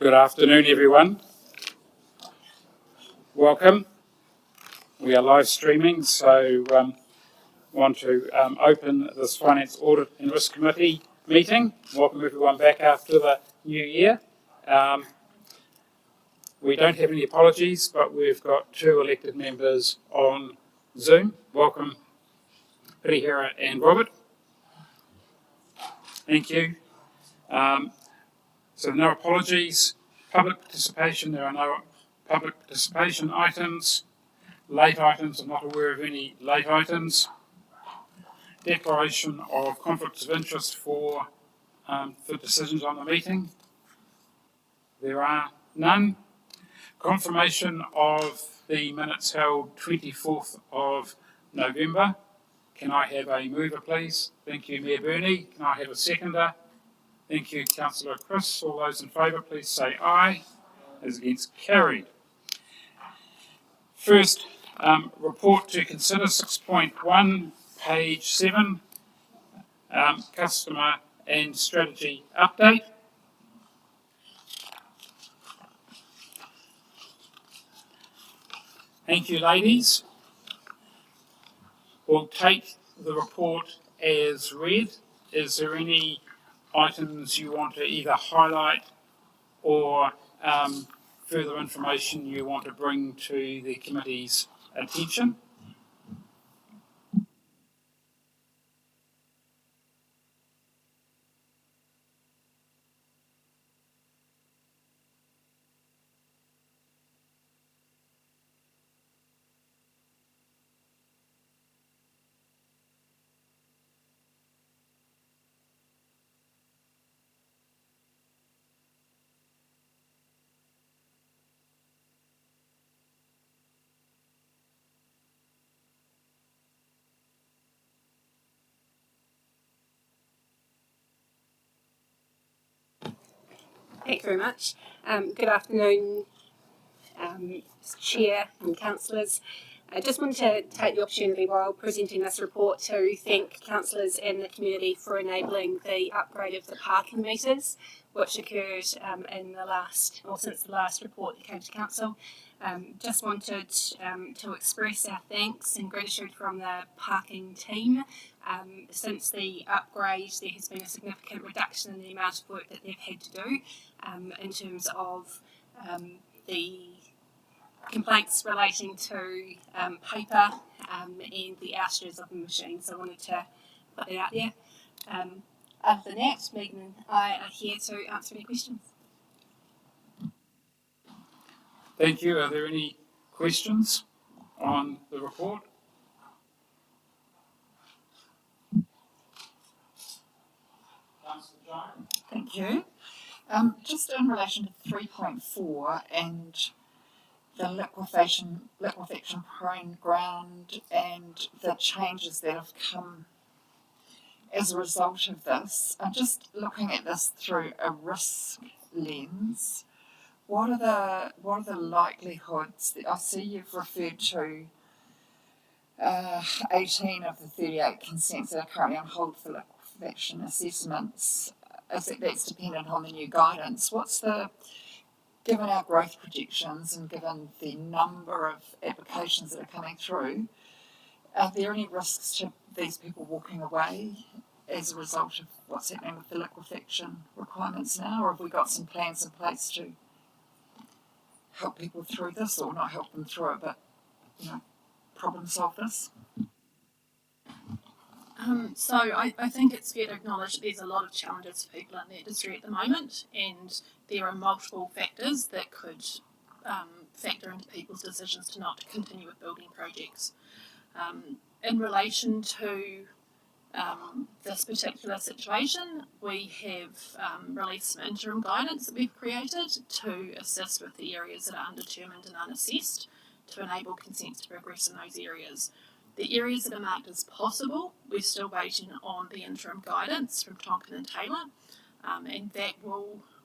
Good afternoon, everyone. Welcome. We are live streaming, so want to open this Finance, Audit and Risk Committee meeting. Welcome everyone back after the new year. We don't have any apologies, but we've got two elected members on Zoom. Welcome, Pirihira and Robert. Thank you. So no apologies. Public participation, there are no public participation items. Late items, I'm not aware of any late items. Declaration of conflicts of interest for decisions on the meeting. There are none. Confirmation of the minutes held 24th of November. Can I have a mover, please? Thank you, Mayor Burney. Can I have a seconder? Thank you, Councillor Chris. All those in favour, please say aye. As against, carried. First, report to consider 6.1, page 7, customer and strategy update. Thank you, ladies. We'll take the report as read. Is there any items you want to either highlight or further information you want to bring to the committee's attention? Thanks very much. Good afternoon, Chair and Councillors. I just wanted to take the opportunity while presenting this report to thank councillors and the community for enabling the upgrade of the parking meters, which occurred since the last report that came to council. Just wanted to express our thanks and gratitude from the parking team. Since the upgrade, there has been a significant reduction in the amount of work that they've had to do in terms of the complaints relating to paper and the outages of the machine. So I wanted to put that out there. Other than that, Megan and I are here to answer any questions. Thank you. Are there any questions on the report? Councillor Jones. Thank you. Just in relation to 3.4 and the liquefaction ground and the changes that have come as a result of this, I'm just looking at this through a risk lens. What are the likelihoods that I see you've referred to 18 of the 38 consents that are currently on hold for liquefaction assessments? I think that's dependent on the new guidance. Given our growth projections and given the number of applications that are coming through, are there any risks to these people walking away as a result of what's happening with the liquefaction requirements now, or have we got some plans in place to help people through this, or not help them through it, but problem solve this? So I think it's fair to acknowledge that there's a lot of challenges for people in the industry at the moment, and there are multiple factors that could factor into people's decisions to not continue with building projects. In relation to this particular situation, we have released some interim guidance that we've created to assist with the areas that are undetermined and unassessed, to enable consents to progress in those areas. The areas that are marked as possible, we're still waiting on the interim guidance from Tonkin and Taylor, and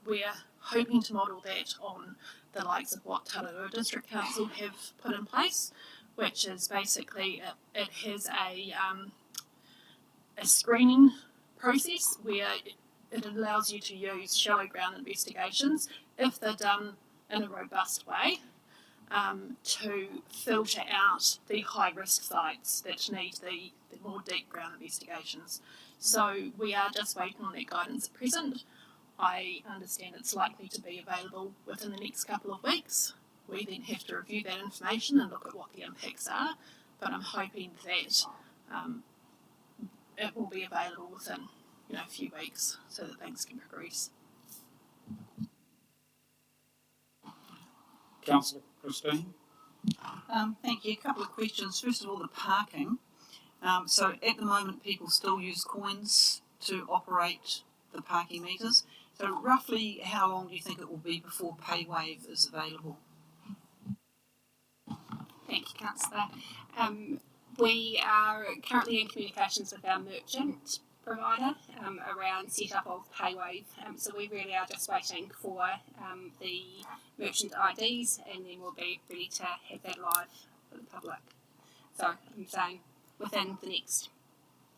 we're hoping to model that on the likes of what Tararua District Council have put in place, which is basically it has a screening process where it allows you to use shallow ground investigations if they're done in a robust way, to filter out the high risk sites that need the more deep ground investigations. So we are just waiting on that guidance at present. I understand it's likely to be available within the next couple of weeks. We then have to review that information and look at what the impacts are, but I'm hoping that it will be available within a few weeks so that things can progress. Councillor Christine? Thank you. A couple of questions. First of all, the parking. So at the moment, people still use coins to operate the parking meters. So roughly how long do you think it will be before PayWave is available? Thank you, Councillor. We are currently in communications with our merchant provider around set-up of PayWave. So we really are just waiting for the merchant IDs, and then we'll be ready to have that live for the public. So I'm saying within the next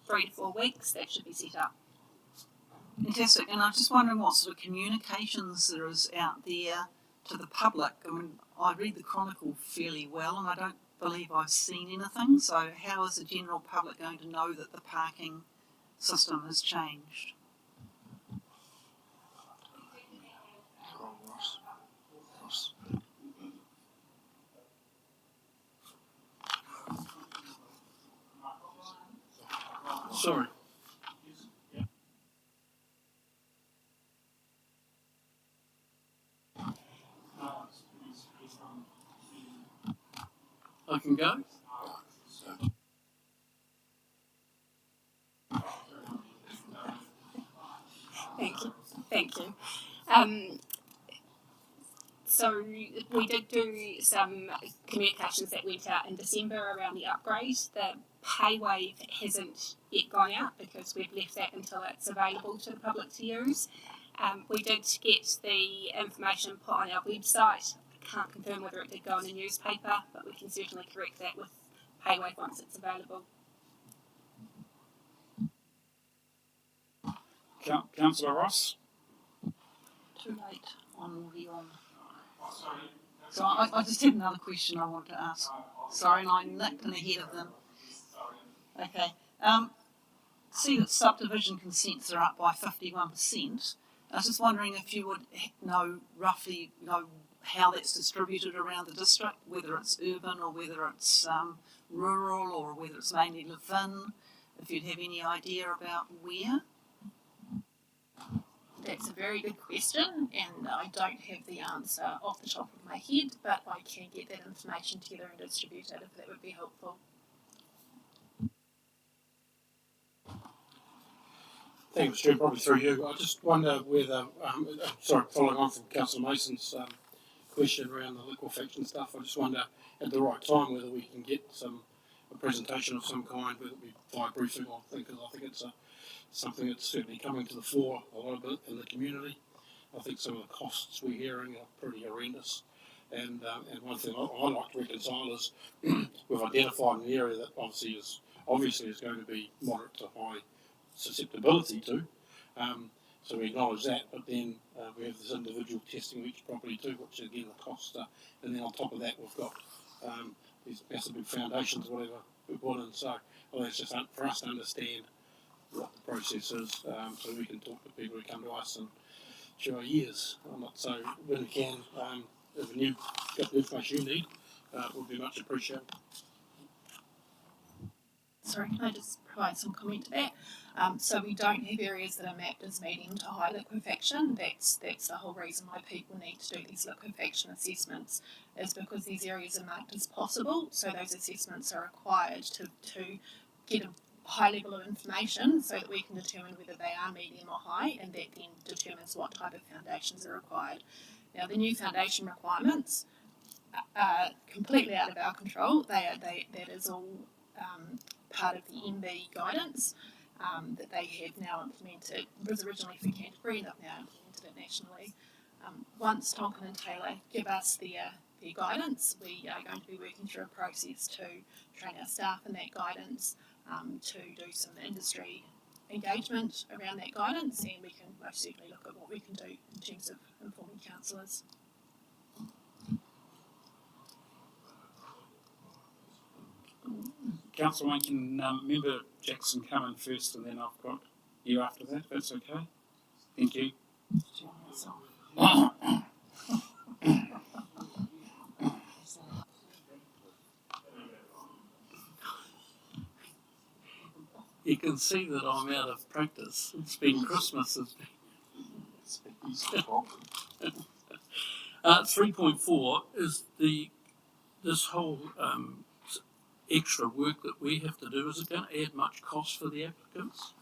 3 to 4 weeks that should be set up. Fantastic. And I'm just wondering what sort of communications there is out there to the public. I mean, I read the Chronicle fairly well, and I don't believe I've seen anything. So how is the general public going to know that the parking system has changed? Sorry. I can go? Thank you. So we did do some communications that went out in December around the upgrade. The PayWave hasn't yet gone out because we've left that until it's available to the public to use. We did get the information put on our website. I can't confirm whether it did go in the newspaper, but we can certainly correct that with PayWave once it's available. Councillor Ross? Too late on the So I just had another question I wanted to ask. Sorry, and I nipped in ahead of them. Okay. See that subdivision consents are up by 51%. I was just wondering if you would know roughly, how that's distributed around the district, whether it's urban or whether it's rural or whether it's mainly live-in, if you'd have any idea about where. That's a very good question, and I don't have the answer off the top of my head, but I can get that information together and distribute it if that would be helpful. Thanks, Stu. Probably through you. I just wonder whether, following on from Councillor Mason's question around the liquefaction stuff, I just wonder at the right time whether we can get a presentation of some kind, whether it be via briefing or thing, because I think it's something that's certainly coming to the fore a lot of it in the community. I think some of the costs we're hearing are pretty horrendous. And one thing I like to reconcile is we've identified an area that obviously is going to be moderate to high susceptibility to. So we acknowledge that, but then we have this individual testing each property too, which again the costs are. And then on top of that we've got these massive big foundations, whatever we put in. So it's just for us to understand what the process is, so we can talk to people who come to us and share our years on it. So when we can, if you've got the information you need, would be much appreciated. Sorry, can I just provide some comment to that? So we don't have areas that are mapped as medium to high liquefaction. That's the whole reason why people need to do these liquefaction assessments, is because these areas are marked as possible. So those assessments are required to get a high level of information so that we can determine whether they are medium or high, and that then determines what type of foundations are required. Now, the new foundation requirements are completely out of our control. That is all part of the MB guidance that they have now implemented. It was originally for Canterbury, and they've now implemented it nationally. Once Tonkin and Taylor give us their guidance, we are going to be working through a process to train our staff in that guidance, to do some industry engagement around that guidance, and we can most certainly look at what we can do in terms of informing councillors. Councillor Wayne, can Member Jackson come in first and then I've got you after that, if that's okay? Thank you. You can see that I'm out of practice. It's been Christmas. 3.4 is this whole extra work that we have to do. Is it going to add much cost for the applicants?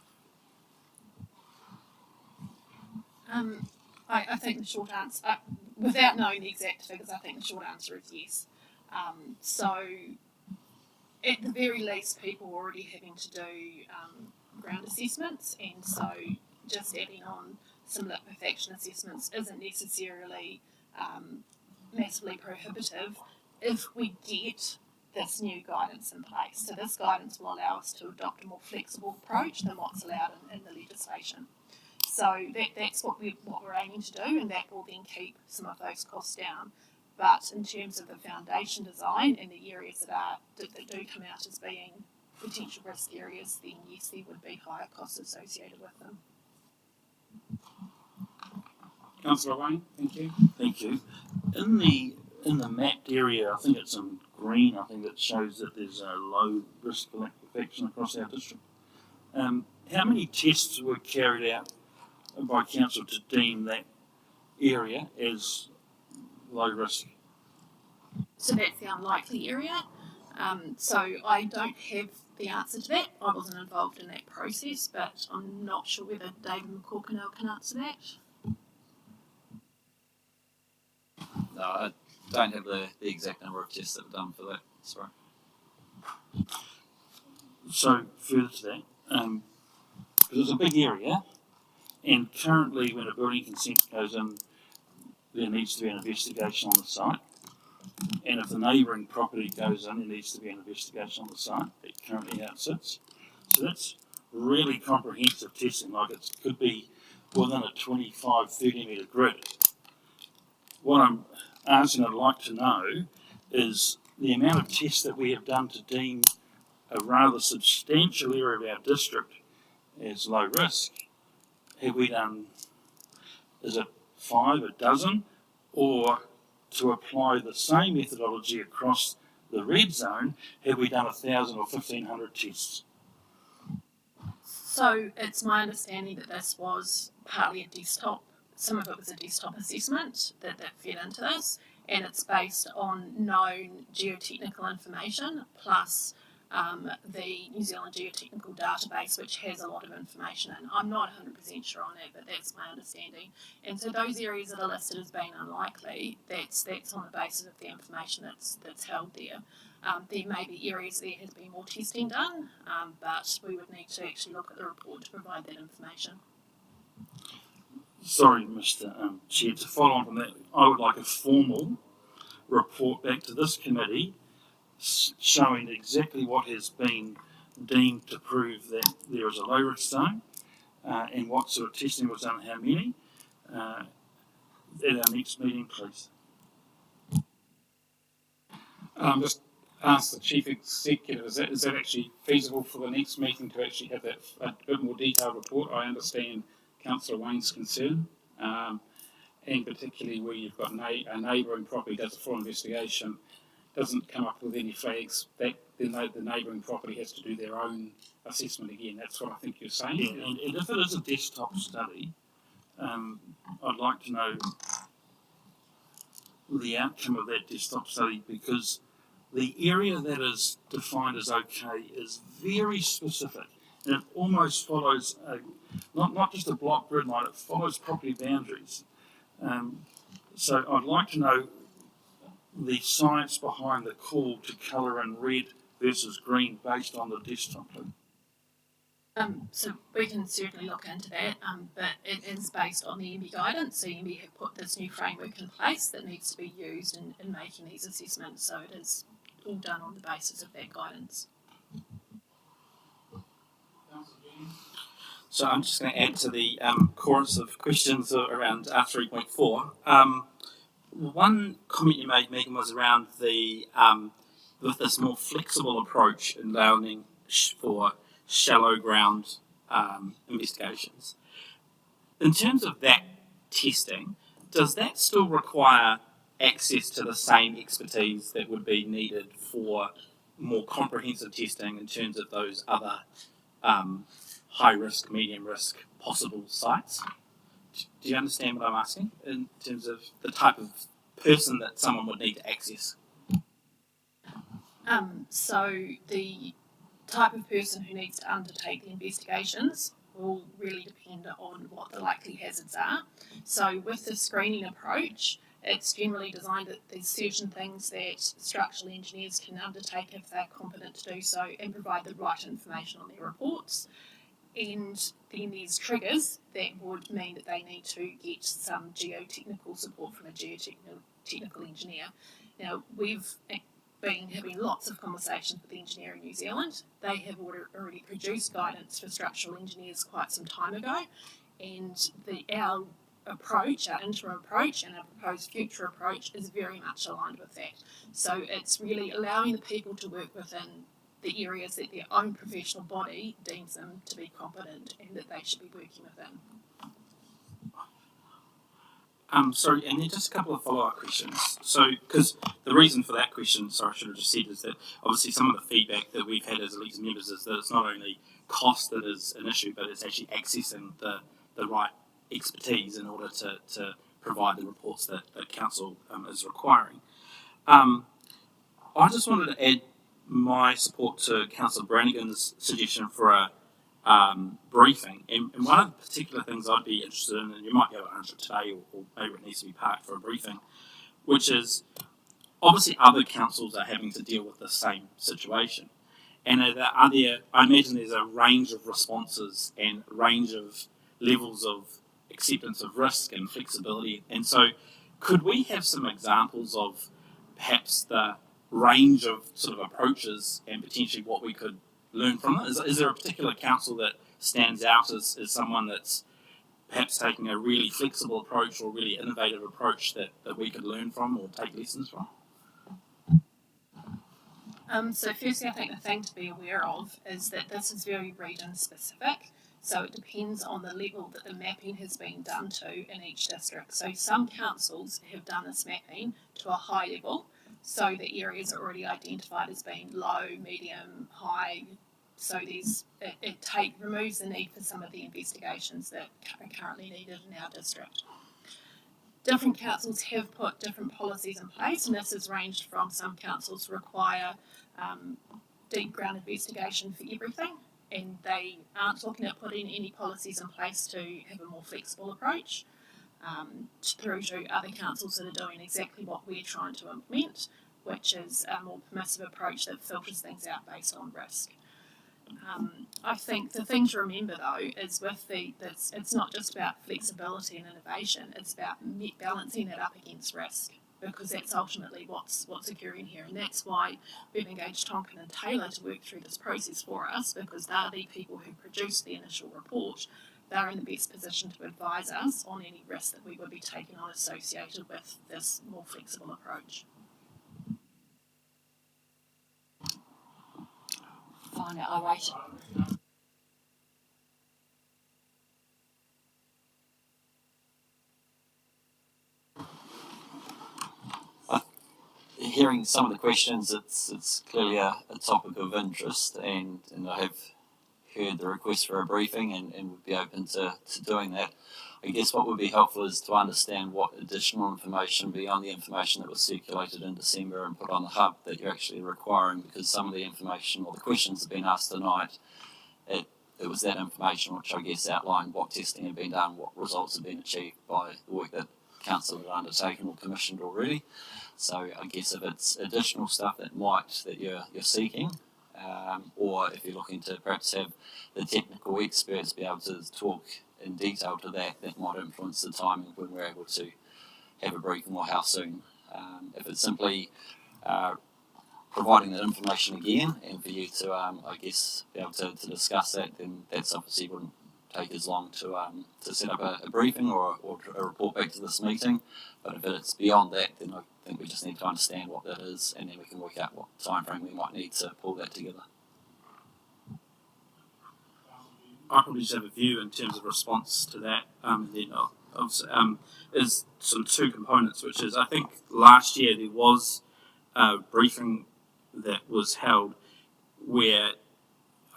I think the short answer, without knowing the exact figures, I think the short answer is yes. So, at the very least, people are already having to do ground assessments, and so just adding on some liquefaction assessments isn't necessarily massively prohibitive if we get this new guidance in place. So this guidance will allow us to adopt a more flexible approach than what's allowed in the legislation. So that's what we're aiming to do, and that will then keep some of those costs down. But in terms of the foundation design and the areas that do come out as being potential risk areas, then yes, there would be higher costs associated with them. Councillor Wayne, thank you. Thank you. In the mapped area, I think it's in green, I think it shows that there's a low risk of liquefaction across our district. How many tests were carried out by council to deem that area as low risk? So that's the unlikely area. So I don't have the answer to that. I wasn't involved in that process, but I'm not sure whether David McCorkindale can answer that. No, I don't have the exact number of tests that were done for that. Sorry. So further to that, because it's a big area, and currently when a building consent goes in, there needs to be an investigation on the site. And if the neighbouring property goes in, there needs to be an investigation on the site. It currently how it sits. So that's really comprehensive testing, like it could be within a 25, 30 metre grid. What I'm asking, I'd like to know, is the amount of tests that we have done to deem a rather substantial area of our district as low risk. Have we done, is it 5, a dozen, or to apply the same methodology across the red zone, have we done 1,000 or 1,500 tests? So it's my understanding that this was partly a desktop, some of it was a desktop assessment that fed into this, and it's based on known geotechnical information plus the New Zealand Geotechnical Database, which has a lot of information in. I'm not 100% sure on that, but that's my understanding. And so those areas that are listed as being unlikely, that's on the basis of the information that's held there. There may be areas there has been more testing done, but we would need to actually look at the report to provide that information. Sorry, Mr. Chair, to follow on from that, I would like a formal report back to this committee showing exactly what has been deemed to prove that there is a low risk zone and what sort of testing was done, how many, at our next meeting, please. Just ask the Chief Executive, is that actually feasible for the next meeting to actually have that a bit more detailed report? I understand Councillor Wayne's concern, and particularly where you've got a neighbouring property does a full investigation, doesn't come up with any flags, that then the neighbouring property has to do their own assessment again. That's what I think you're saying. Yeah, and if it is a desktop study, I'd like to know the outcome of that desktop study, because the area that is defined as okay is very specific, and it almost follows not just a block grid line, it follows property boundaries. So I'd like to know the science behind the call to colour in red versus green based on the desktop. So we can certainly look into that, but it is based on the MB guidance. So MB have put this new framework in place that needs to be used in making these assessments. So it is all done on the basis of that guidance. So I'm just going to add to the chorus of questions around R3.4. One comment you made, Megan, was around the with this more flexible approach in allowing for shallow ground investigations. In terms of that testing, does that still require access to the same expertise that would be needed for more comprehensive testing in terms of those other high risk, medium risk possible sites? Do you understand what I'm asking in terms of the type of person that someone would need to access? So the type of person who needs to undertake the investigations will really depend on what the likely hazards are. So with the screening approach, it's generally designed that there's certain things that structural engineers can undertake if they're competent to do so and provide the right information on their reports. And then there's triggers that would mean that they need to get some geotechnical support from a geotechnical engineer. Now, we've been having lots of conversations with Engineering New Zealand. They have already produced guidance for structural engineers quite some time ago, and our approach, our interim approach and our proposed future approach is very much aligned with that. So it's really allowing the people to work within the areas that their own professional body deems them to be competent and that they should be working within. Sorry, and then just a couple of follow-up questions. So, because the reason for that question, sorry, I should have just said, is that obviously some of the feedback that we've had as elected members is that it's not only cost that is an issue, but it's actually accessing the right expertise in order to provide the reports that Council is requiring. I just wanted to add my support to Councillor Brannigan's suggestion for a briefing, and one of the particular things I'd be interested in, and you might be able to answer it today, or maybe it needs to be parked for a briefing, which is obviously other councils are having to deal with the same situation, and I imagine there's a range of responses and a range of levels of acceptance of risk and flexibility, and so could we have some examples of perhaps the range of sort of approaches and potentially what we could learn from it? Is there a particular council that stands out as someone that's perhaps taking a really flexible approach or really innovative approach that we could learn from or take lessons from? So firstly, I think the thing to be aware of is that this is very region specific. So it depends on the level that the mapping has been done to in each district. So some councils have done this mapping to a high level. So the areas are already identified as being low, medium, high. So it removes the need for some of the investigations that are currently needed in our district. Different councils have put different policies in place, and this has ranged from some councils require deep ground investigation for everything, and they aren't looking at putting any policies in place to have a more flexible approach, through to other councils that are doing exactly what we're trying to implement, which is a more permissive approach that filters things out based on risk. I think the thing to remember though is it's not just about flexibility and innovation, it's about balancing it up against risk, because that's ultimately what's occurring here, and that's why we've engaged Tonkin and Taylor to work through this process for us, because they're the people who produced the initial report. They're in the best position to advise us on any risk that we would be taking on associated with this more flexible approach. Fine, I'll wait. Hearing some of the questions, it's clearly a topic of interest, and I have heard the request for a briefing and would be open to doing that. I guess what would be helpful is to understand what additional information beyond the information that was circulated in December and put on the hub that you're actually requiring, because some of the information or the questions that have been asked tonight, it was that information which I guess outlined what testing had been done, what results had been achieved by the work that Council had undertaken or commissioned already. So I guess if it's additional stuff that you're seeking, or if you're looking to perhaps have the technical experts be able to talk in detail to that might influence the timing when we're able to have a briefing or how soon. If it's simply providing that information again and for you to, I guess, be able to discuss that, then that's obviously wouldn't take as long to set up a briefing or a report back to this meeting. But if it's beyond that, then I think we just need to understand what that is, and then we can work out what time frame we might need to pull that together. I probably just have a view in terms of response to that. Then is sort of two components, which is I think last year there was a briefing that was held where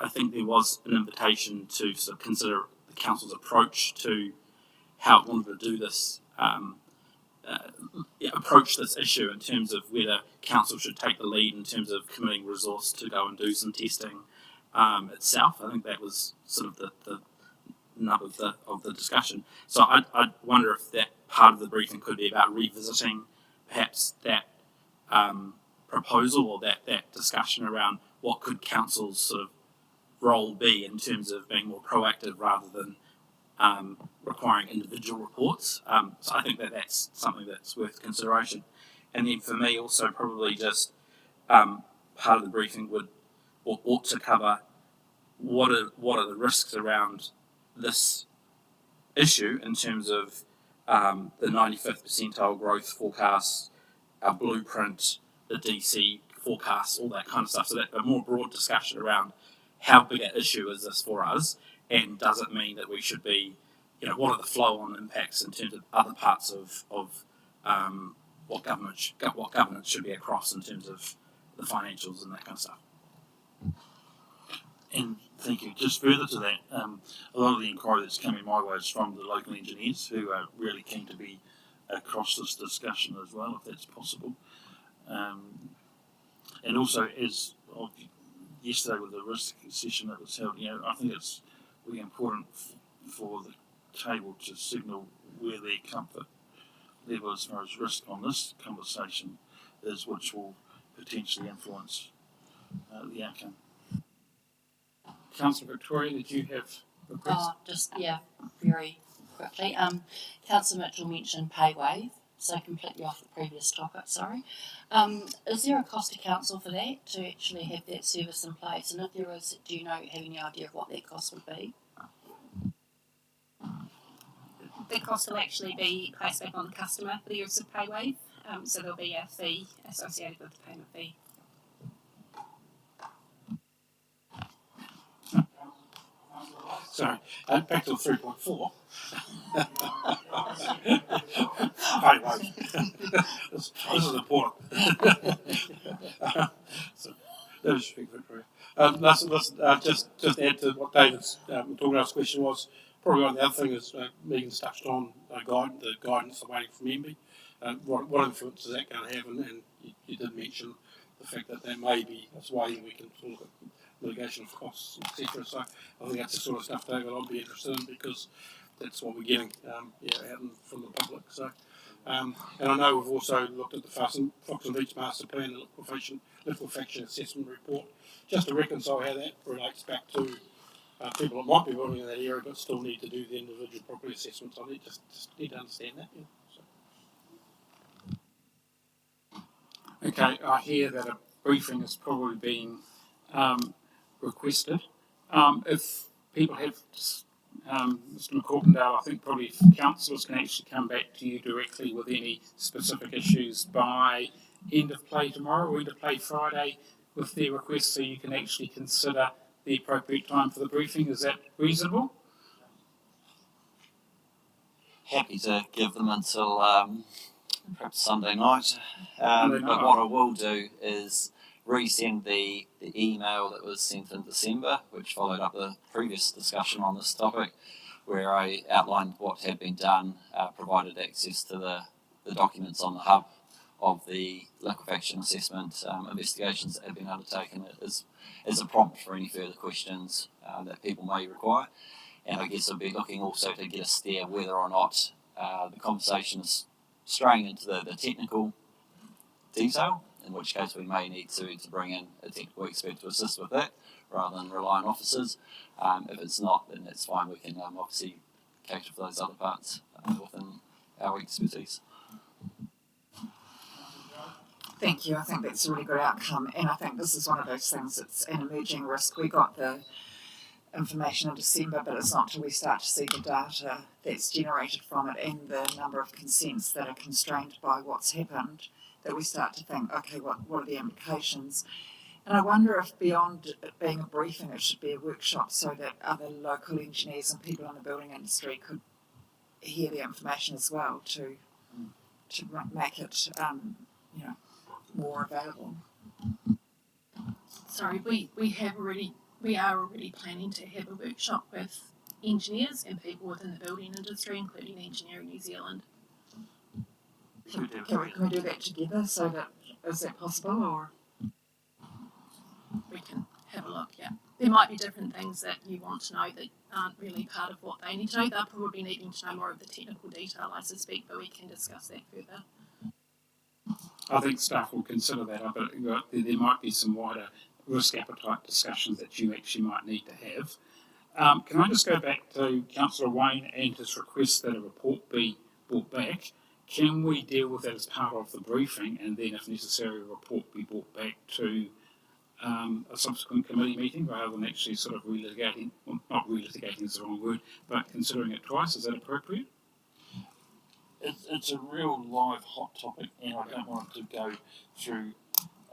I think there was an invitation to sort of consider the council's approach to how it wanted to do this, approach this issue in terms of whether council should take the lead in terms of committing resource to go and do some testing itself. I think that was sort of the nub of the discussion. So I wonder if that part of the briefing could be about revisiting perhaps that proposal or that discussion around what could council's sort of role be in terms of being more proactive rather than requiring individual reports. So I think that's something that's worth consideration. And then for me also probably just part of the briefing would or ought to cover what are the risks around this issue in terms of the 95th percentile growth forecasts, our blueprint, the DC forecasts, all that kind of stuff. So that a more broad discussion around how big an issue is this for us, and does it mean that we should be, what are the flow-on impacts in terms of other parts of what governance should be across in terms of the financials and that kind of stuff. And thank you. Just further to that, a lot of the inquiry that's coming my way is from the local engineers who are really keen to be across this discussion as well, if that's possible. And also, as of yesterday with the risk session that was held, I think it's really important for the table to signal where their comfort level as far as risk on this conversation is, which will potentially influence the outcome. Councillor Victoria, did you have a question? Very quickly. Councillor Mitchell mentioned pay wave, so completely off the previous topic, sorry. Is there a cost to council for that, to actually have that service in place? And if there is, do you have any idea of what that cost would be? The cost will actually be placed back on the customer for the use of pay wave, so there'll be a fee associated with the payment fee. Sorry, back to 3.4. Hey, wait. This is important. So, that was speak Victoria. Just to add to what David's talking about, his question was, probably one of the other things is Megan's touched on the guidance awaiting from MB. What influence is that going to have? And you did mention the fact that there may be a way that we can look at mitigation of costs, etc. So I think that's the sort of stuff, David, I'd be interested in, because that's what we're getting out from the public. So, and I know we've also looked at the Fox and Beach Master Plan, the liquefaction assessment report, just to reconcile how that relates back to people that might be building in that area but still need to do the individual property assessments. I just need to understand that. So. Okay, I hear that a briefing is probably being requested. If people have, Mr McCorkindale, I think probably councillors can actually come back to you directly with any specific issues by end of play tomorrow or end of play Friday with their request, so you can actually consider the appropriate time for the briefing. Is that reasonable? Happy to give them until perhaps Sunday night. But what I will do is resend the email that was sent in December, which followed up the previous discussion on this topic, where I outlined what had been done, provided access to the documents on the hub of the liquefaction assessment investigations that have been undertaken as a prompt for any further questions that people may require. And I guess I'll be looking also to get a steer whether or not the conversation is straying into the technical detail, in which case we may need to bring in a technical expert to assist with that rather than rely on officers. If it's not, then that's fine. We can obviously cater for those other parts within our expertise. Thank you. I think that's a really good outcome, and I think this is one of those things that's an emerging risk. We got the information in December, but it's not till we start to see the data that's generated from it and the number of consents that are constrained by what's happened that we start to think, okay, what are the implications? And I wonder if beyond it being a briefing, it should be a workshop so that other local engineers and people in the building industry could hear the information as well to make it more available. Sorry, we are already planning to have a workshop with engineers and people within the building industry, including Engineering New Zealand. Can we do that together? So that is that possible, or We can have a look, yeah. There might be different things that you want to know that aren't really part of what they need to know. They're probably needing to know more of the technical detail, I suspect, but we can discuss that further. I think staff will consider that, but there might be some wider risk appetite discussions that you actually might need to have. Can I just go back to Councillor Wayne and his request that a report be brought back? Can we deal with that as part of the briefing, and then, if necessary, a report be brought back to a subsequent committee meeting rather than actually sort of relitigating, well, not relitigating is the wrong word, but considering it twice? Is that appropriate? It's a real live hot topic, and I don't want it to go through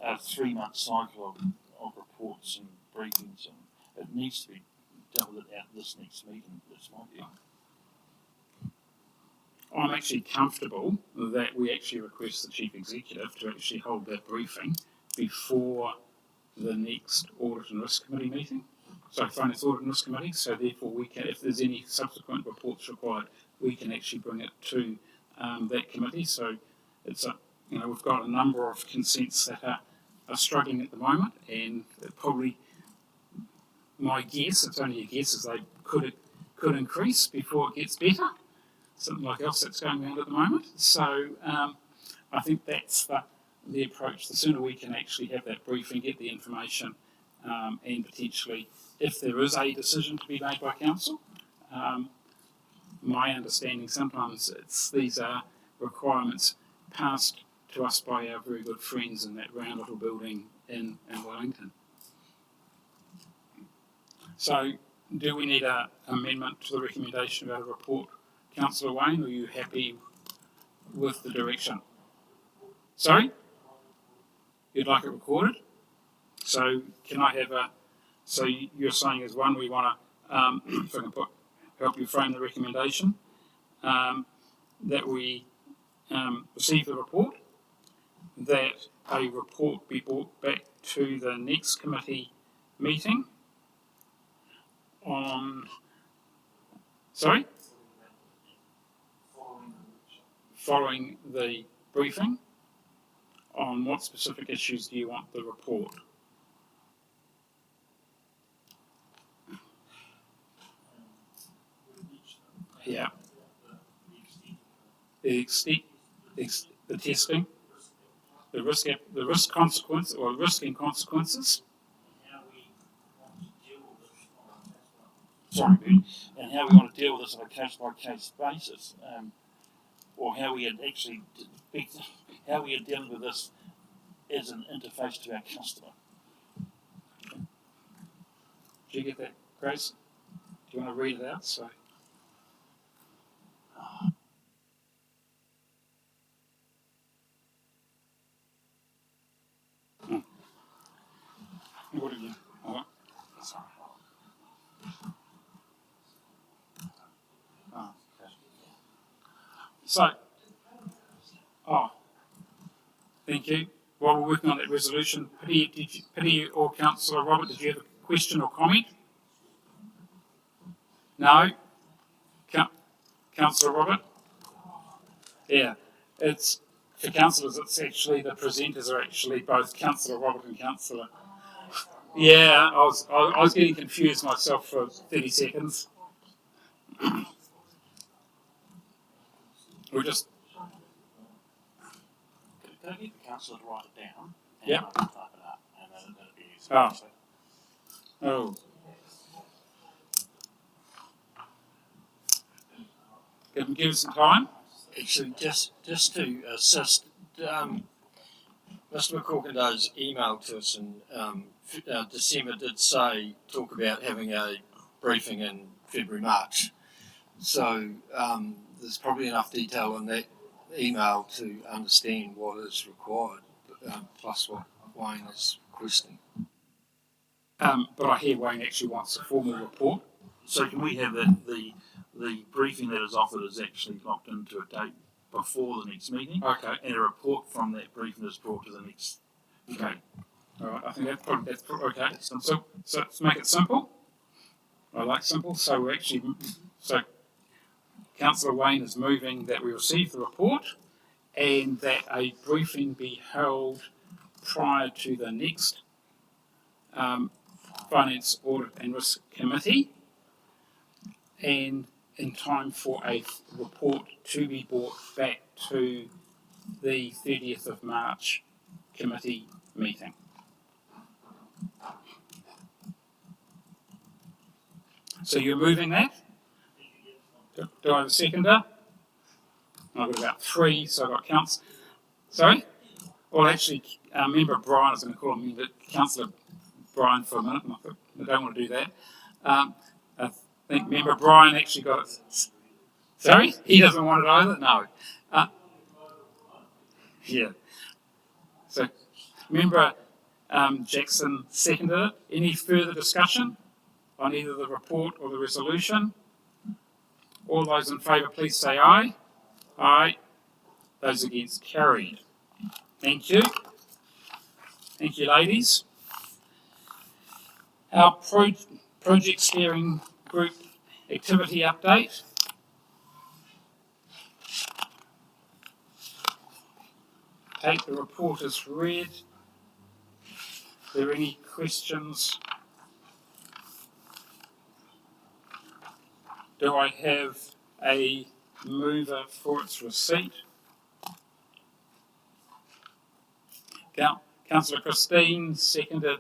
a 3-month cycle of reports and briefings, and it needs to be dealt with at this next meeting. That's my view. I'm actually comfortable that we actually request the Chief Executive to actually hold that briefing before the next Audit and Risk Committee meeting. So Finance Audit and Risk Committee, so therefore we can, if there's any subsequent reports required, we can actually bring it to that committee. So it's we've got a number of consents that are struggling at the moment, and probably my guess, it's only a guess, is they could increase before it gets better. Something like else that's going around at the moment. So I think that's the approach. The sooner we can actually have that briefing, get the information, and potentially, if there is a decision to be made by council, my understanding sometimes these are requirements passed to us by our very good friends in that round little building in Wellington. So do we need an amendment to the recommendation about a report? Councillor Wayne, are you happy with the direction? Sorry? You'd like it recorded? So can I have so you're saying as one, we want to, if I can help you frame the recommendation, that we receive the report, that a report be brought back to the next committee meeting on, sorry? Following the briefing, on what specific issues do you want the report? Yeah. The testing, the risk consequence or risk and consequences. Sorry, Ben. And how we want to deal with this on a case-by-case basis. Or how we are dealing with this as an interface to our customer. Did you get that, Grace? Do you want to read it out? So. What have you? Oh, sorry. Oh, okay. So. Oh, thank you. While we're working on that resolution, Pity or Councillor Robert, did you have a question or comment? No? Councillor Robert? Yeah, it's for councillors. It's actually the presenters are actually both Councillor Robert and Councillor. Yeah, I was getting confused myself for 30 seconds. We're just. Can I get the councillor to write it down? And Yep. I can type it up, and then it'll be easy. Oh. Give us some time. Actually, just to assist, Mr. McCorkindo's email to us in December did talk about having a briefing in February, March. So there's probably enough detail in that email to understand what is required, plus what Wayne is requesting. But I hear Wayne actually wants a formal report. So can we have the briefing that is offered is actually locked into a date before the next meeting, Okay. and a report from that briefing is brought to the next. Okay. All right. I think that's okay. So let's make it simple. I like simple. So Councillor Wayne is moving that we receive the report and that a briefing be held prior to the next Finance, Audit and Risk Committee, and in time for a report to be brought back to the 30th of March committee meeting. So you're moving that? Do I have a seconder? I've got about 3, so I've got counts. Sorry? Well, actually, Member Brian, I was going to call him Councillor Brian for a minute, and I don't want to do that. I think Member Brian actually got it. Sorry? He doesn't want it either? No. Yeah. So, Member Jackson seconded it. Any further discussion on either the report or the resolution? All those in favour, please say aye. Aye. Those against, carried. Thank you. Thank you, ladies. Our project steering group activity update. Take the report as read. Are there any questions? Do I have a mover for its receipt? Councillor Christine, seconded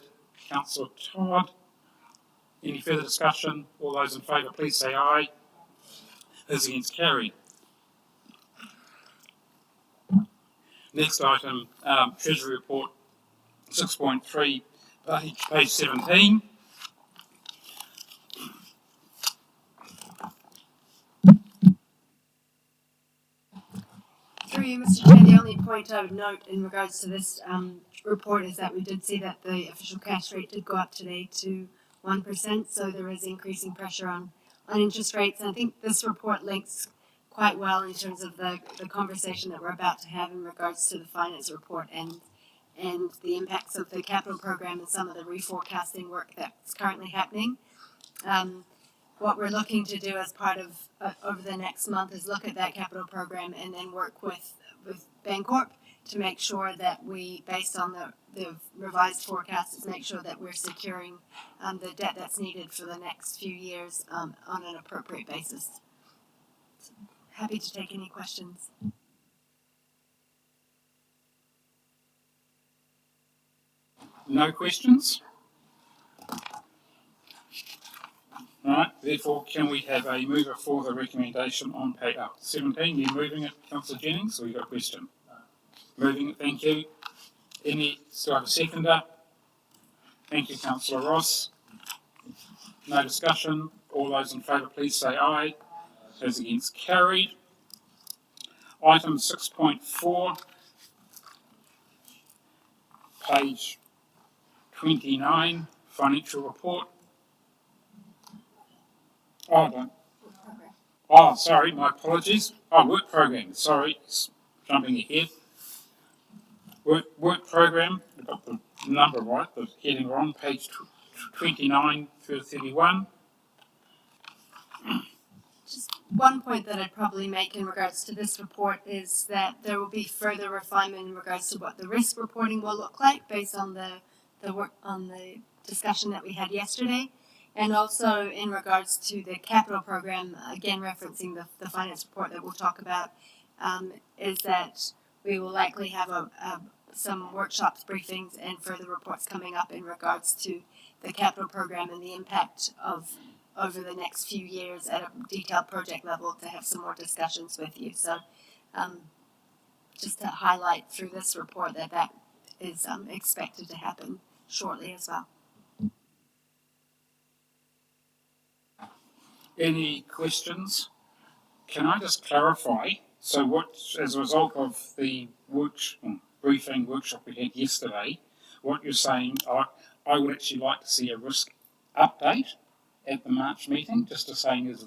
Councillor Todd. Any further discussion? All those in favour, please say aye. Those against, carried. Next item, Treasury Report 6.3, page 17. Through you, Mr. Chair, the only point I would note in regards to this report is that we did see that the official cash rate did go up today to 1%, so there is increasing pressure on interest rates. And I think this report links quite well in terms of the conversation that we're about to have in regards to the finance report and the impacts of the capital program and some of the reforecasting work that's currently happening. What we're looking to do as part of over the next month is look at that capital program and then work with Bancorp to make sure that we, based on the revised forecasts, make sure that we're securing the debt that's needed for the next few years on an appropriate basis. So, happy to take any questions. No questions? Right, therefore, can we have a mover for the recommendation on page 17? You moving it, Councillor Jennings, or you got a question? Moving it, thank you. Still have a seconder? Thank you, Councillor Ross. No discussion. All those in favour, please say aye. Those against, carried. Item 6.4, page 29, financial report. Sorry, my apologies. Work program, sorry, jumping ahead. Work program, I got the number right, the heading wrong, page 29 through 31. Just one point that I'd probably make in regards to this report is that there will be further refinement in regards to what the risk reporting will look like based on the work on the discussion that we had yesterday. And also in regards to the capital program, again referencing the finance report that we'll talk about, is that we will likely have some workshops, briefings, and further reports coming up in regards to the capital program and the impact of over the next few years at a detailed project level to have some more discussions with you. So just to highlight through this report that is expected to happen shortly as well. Any questions? Can I just clarify? So, what, as a result of the workshop we had yesterday, what you're saying, I would actually like to see a risk update at the March meeting, just to saying is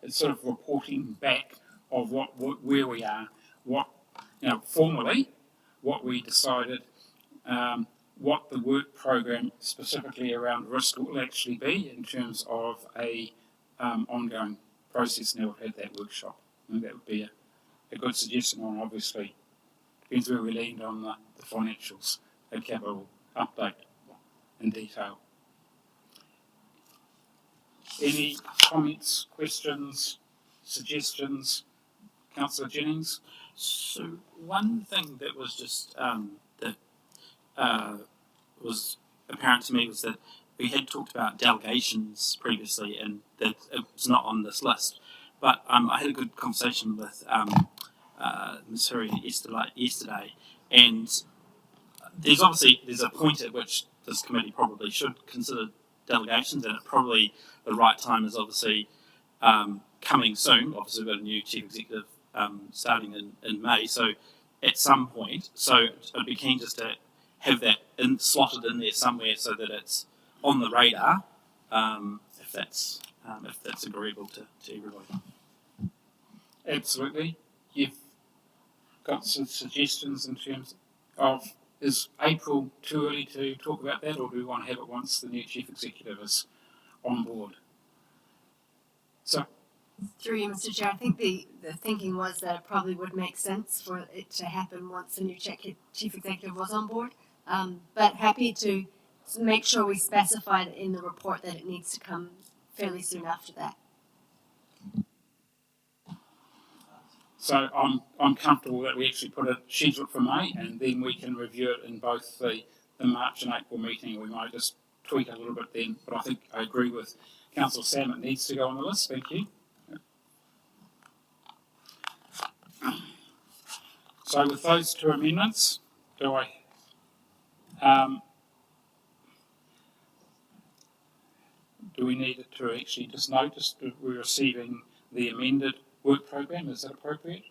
it's sort of reporting back of where we are, formally, what we decided, what the work program specifically around risk will actually be in terms of a ongoing process now we've had that workshop. I think that would be a good suggestion on, obviously, depends where we land on the financials, a capital update in detail. Any comments, questions, suggestions? Councillor Jennings? So one thing that was just was apparent to me was that we had talked about delegations previously, and that it's not on this list. But I had a good conversation with Ms. Hurry yesterday, and there's a point at which this committee probably should consider delegations, and probably the right time is obviously coming soon. Obviously, we've got a new chief executive starting in May, so at some point, so I'd be keen just to have that slotted in there somewhere so that it's on the radar, if that's agreeable to everybody. Absolutely. You've got some suggestions in terms of, is April too early to talk about that, or do we want to have it once the new chief executive is on board? So, through you, Mr. Chair, I think the thinking was that it probably would make sense for it to happen once the new chief executive was on board. But happy to make sure we specify in the report that it needs to come fairly soon after that. So I'm comfortable that we actually put a schedule for May, and then we can review it in both the March and April meeting. We might just tweak it a little bit then, but I think I agree with Councillor Sam, it needs to go on the list. Thank you. So with those two amendments, do we need to actually just notice that we're receiving the amended work program? Is that appropriate?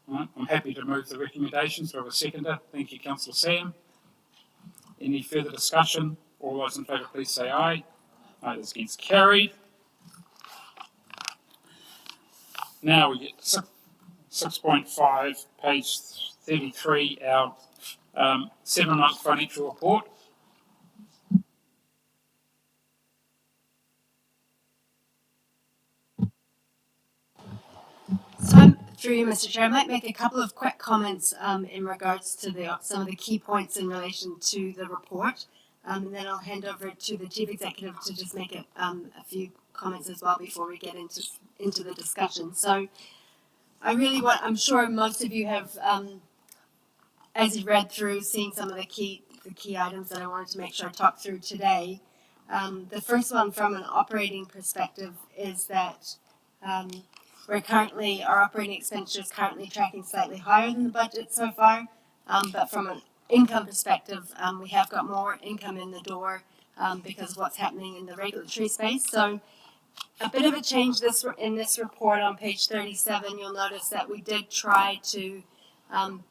All right. I'm happy to move the recommendations. Do I have a seconder? Thank you, Councillor Sam. Any further discussion? All those in favour, please say aye. Aye, those against, carried. Now we get 6.5, page 33, our 7-month financial report. So, through you, Mr. Chair, I might make a couple of quick comments in regards to some of the key points in relation to the report, and then I'll hand over to the Chief Executive to just make a few comments as well before we get into the discussion. So, I'm sure most of you have, as you read through, seen some of the key items that I wanted to make sure I talk through today. The first one from an operating perspective is that our operating expenditure is currently tracking slightly higher than the budget so far, but from an income perspective, we have got more income in the door because of what's happening in the regulatory space. So a bit of a change in this report on page 37, you'll notice that we did try to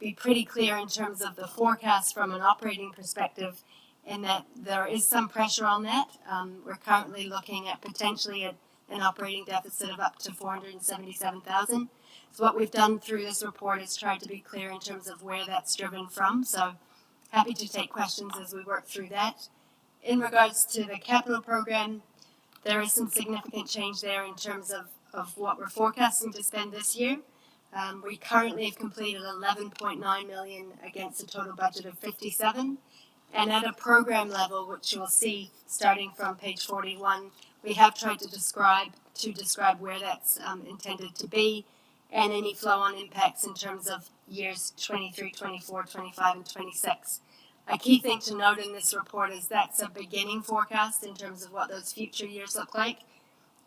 be pretty clear in terms of the forecast from an operating perspective, in that there is some pressure on that. We're currently looking at potentially an operating deficit of up to 477,000. So what we've done through this report is tried to be clear in terms of where that's driven from. So happy to take questions as we work through that. In regards to the capital program, there is some significant change there in terms of what we're forecasting to spend this year. We currently have completed 11.9 million against a total budget of 57. And at a program level, which you'll see starting from page 41, we have tried to describe where that's intended to be, and any flow-on impacts in terms of years 23, 24, 25, and 26. A key thing to note in this report is that's a beginning forecast in terms of what those future years look like.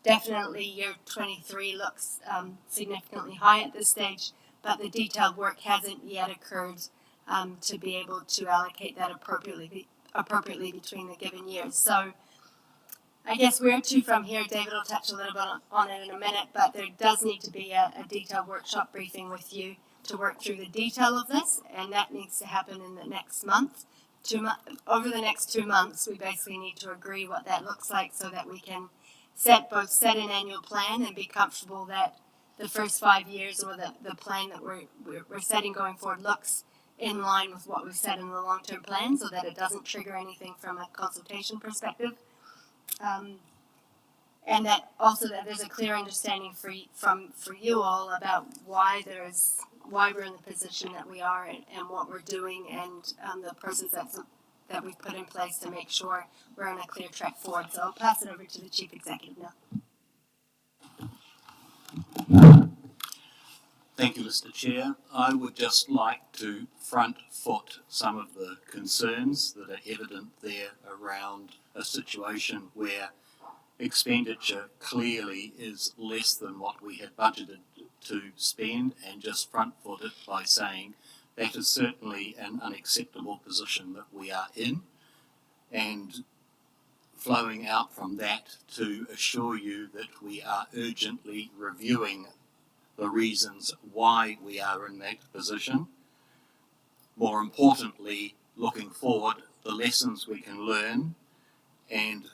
Definitely year 23 looks significantly high at this stage, but the detailed work hasn't yet occurred to be able to allocate that appropriately between the given years. So I guess where to from here, David will touch a little bit on it in a minute, but there does need to be a detailed workshop briefing with you to work through the detail of this, and that needs to happen in the next month. Over the next 2 months, we basically need to agree what that looks like so that we can set an annual plan and be comfortable that the first 5 years or the plan that we're setting going forward looks in line with what we've set in the long-term plan so that it doesn't trigger anything from a consultation perspective. And that also that there's a clear understanding for you all about why we're in the position that we are and what we're doing and the process that we've put in place to make sure we're on a clear track forward. So I'll pass it over to the Chief Executive now. Thank you, Mr. Chair. I would just like to front foot some of the concerns that are evident there around a situation where expenditure clearly is less than what we had budgeted to spend, and just front foot it by saying that is certainly an unacceptable position that we are in, and flowing out from that to assure you that we are urgently reviewing the reasons why we are in that position. More importantly, looking forward, the lessons we can learn, and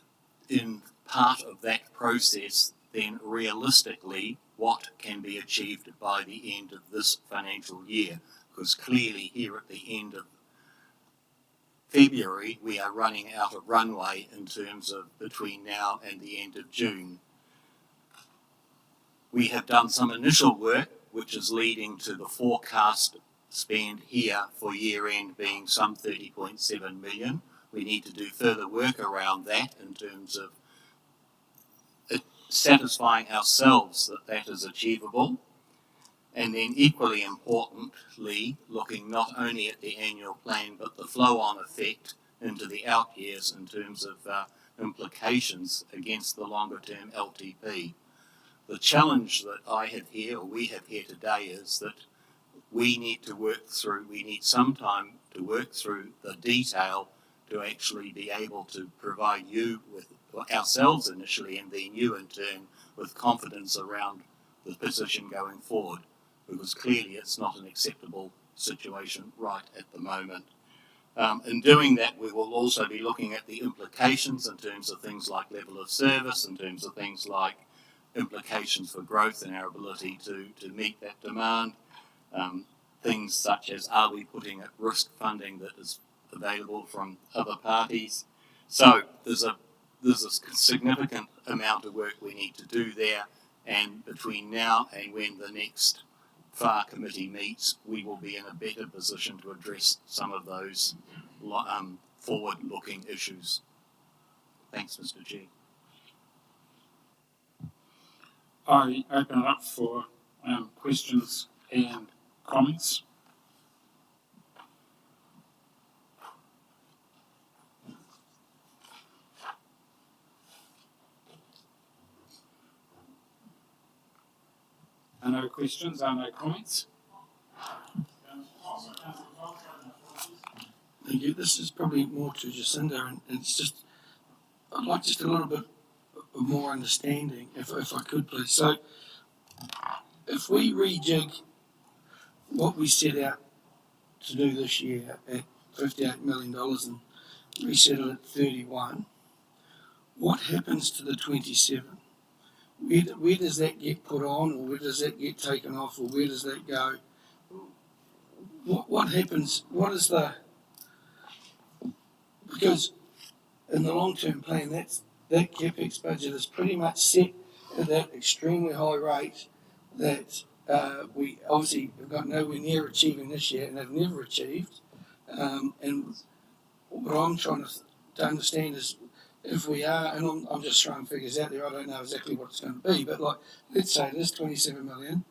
in part of that process, then realistically, what can be achieved by the end of this financial year. Because clearly here at the end of February, we are running out of runway in terms of between now and the end of June. We have done some initial work, which is leading to the forecast spend here for year end being some 30.7 million. We need to do further work around that in terms of satisfying ourselves that that is achievable. And then equally importantly, looking not only at the annual plan, but the flow-on effect into the out years in terms of implications against the longer-term LTP. The challenge that I have here, or we have here today, is that we need some time to work through the detail to actually be able to provide you with, ourselves initially, and then you in turn, with confidence around the position going forward, because clearly it's not an acceptable situation right at the moment. In doing that, we will also be looking at the implications in terms of things like level of service, in terms of things like implications for growth and our ability to meet that demand. Things such as, are we putting at risk funding that is available from other parties? So there's a significant amount of work we need to do there, and between now and when the next FAR committee meets, we will be in a better position to address some of those forward-looking issues. Thanks, Mr. Chair. I open it up for questions and comments. Are no questions, are no comments? Thank you. This is probably more to Jacinda, and it's just, I'd like just a little bit of more understanding, if I could please. So, if we rejig what we set out to do this year at $58 million and resettle at 31, what happens to the 27? Where does that get put on, or where does that get taken off, or where does that go? What happens? What is the... Because in the long-term plan, that CapEx budget is pretty much set at that extremely high rate that we obviously have got nowhere near achieving this year and have never achieved. And what I'm trying to understand is, if we are, and I'm just throwing figures out there, I don't know exactly what it's going to be, but like, let's say it is 27 million.